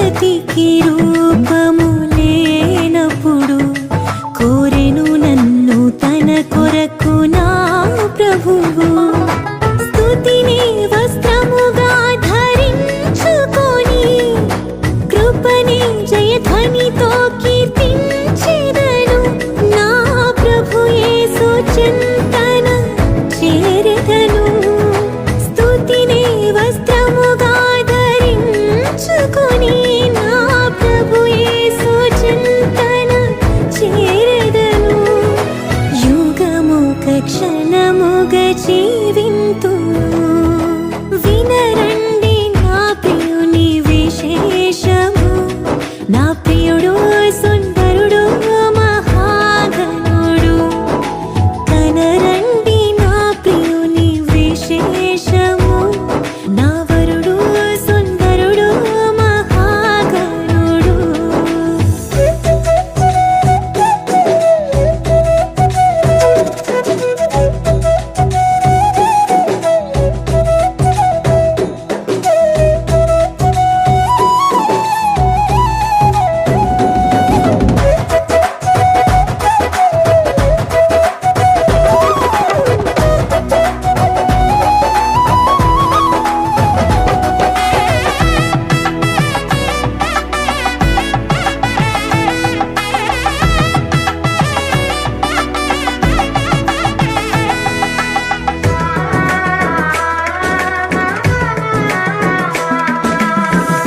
సున్నతికి రూపము లేనప్పుడు కోరెను నన్ను తన కొరకు నా ప్రభువు. స్తుతిని వస్త్రముగా ధరించుకొని కృపని జయధ్వనితో కీర్తించెదను. నా ప్రభు యేసు చింతన చేరెదను. స్తుతిని వస్త్రముగా ధరించుకొని నా ప్రభు యేసు చింతన చేరెదను. యుగముగ క్షణముగ జీవింతును. వినరండి నా ప్రియుని విశేషము. నా ప్రియుడు సుందరుడు మహాగణుడు. కనరండి నా ప్రియుని విశేషము. నా వరుడు సుందరుడు మహాగణుడు.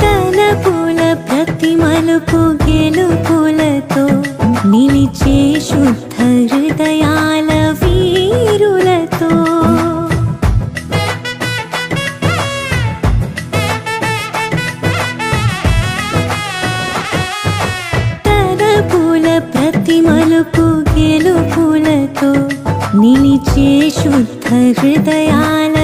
తలపుల ప్రతి మలుపు గెలుపులతో నిలిచే శుద్ధ హృదయాల వీరులతో. తలపుల ప్రతి మలుపు గెలుపులతో నిలిచే శుద్ధ హృదయాల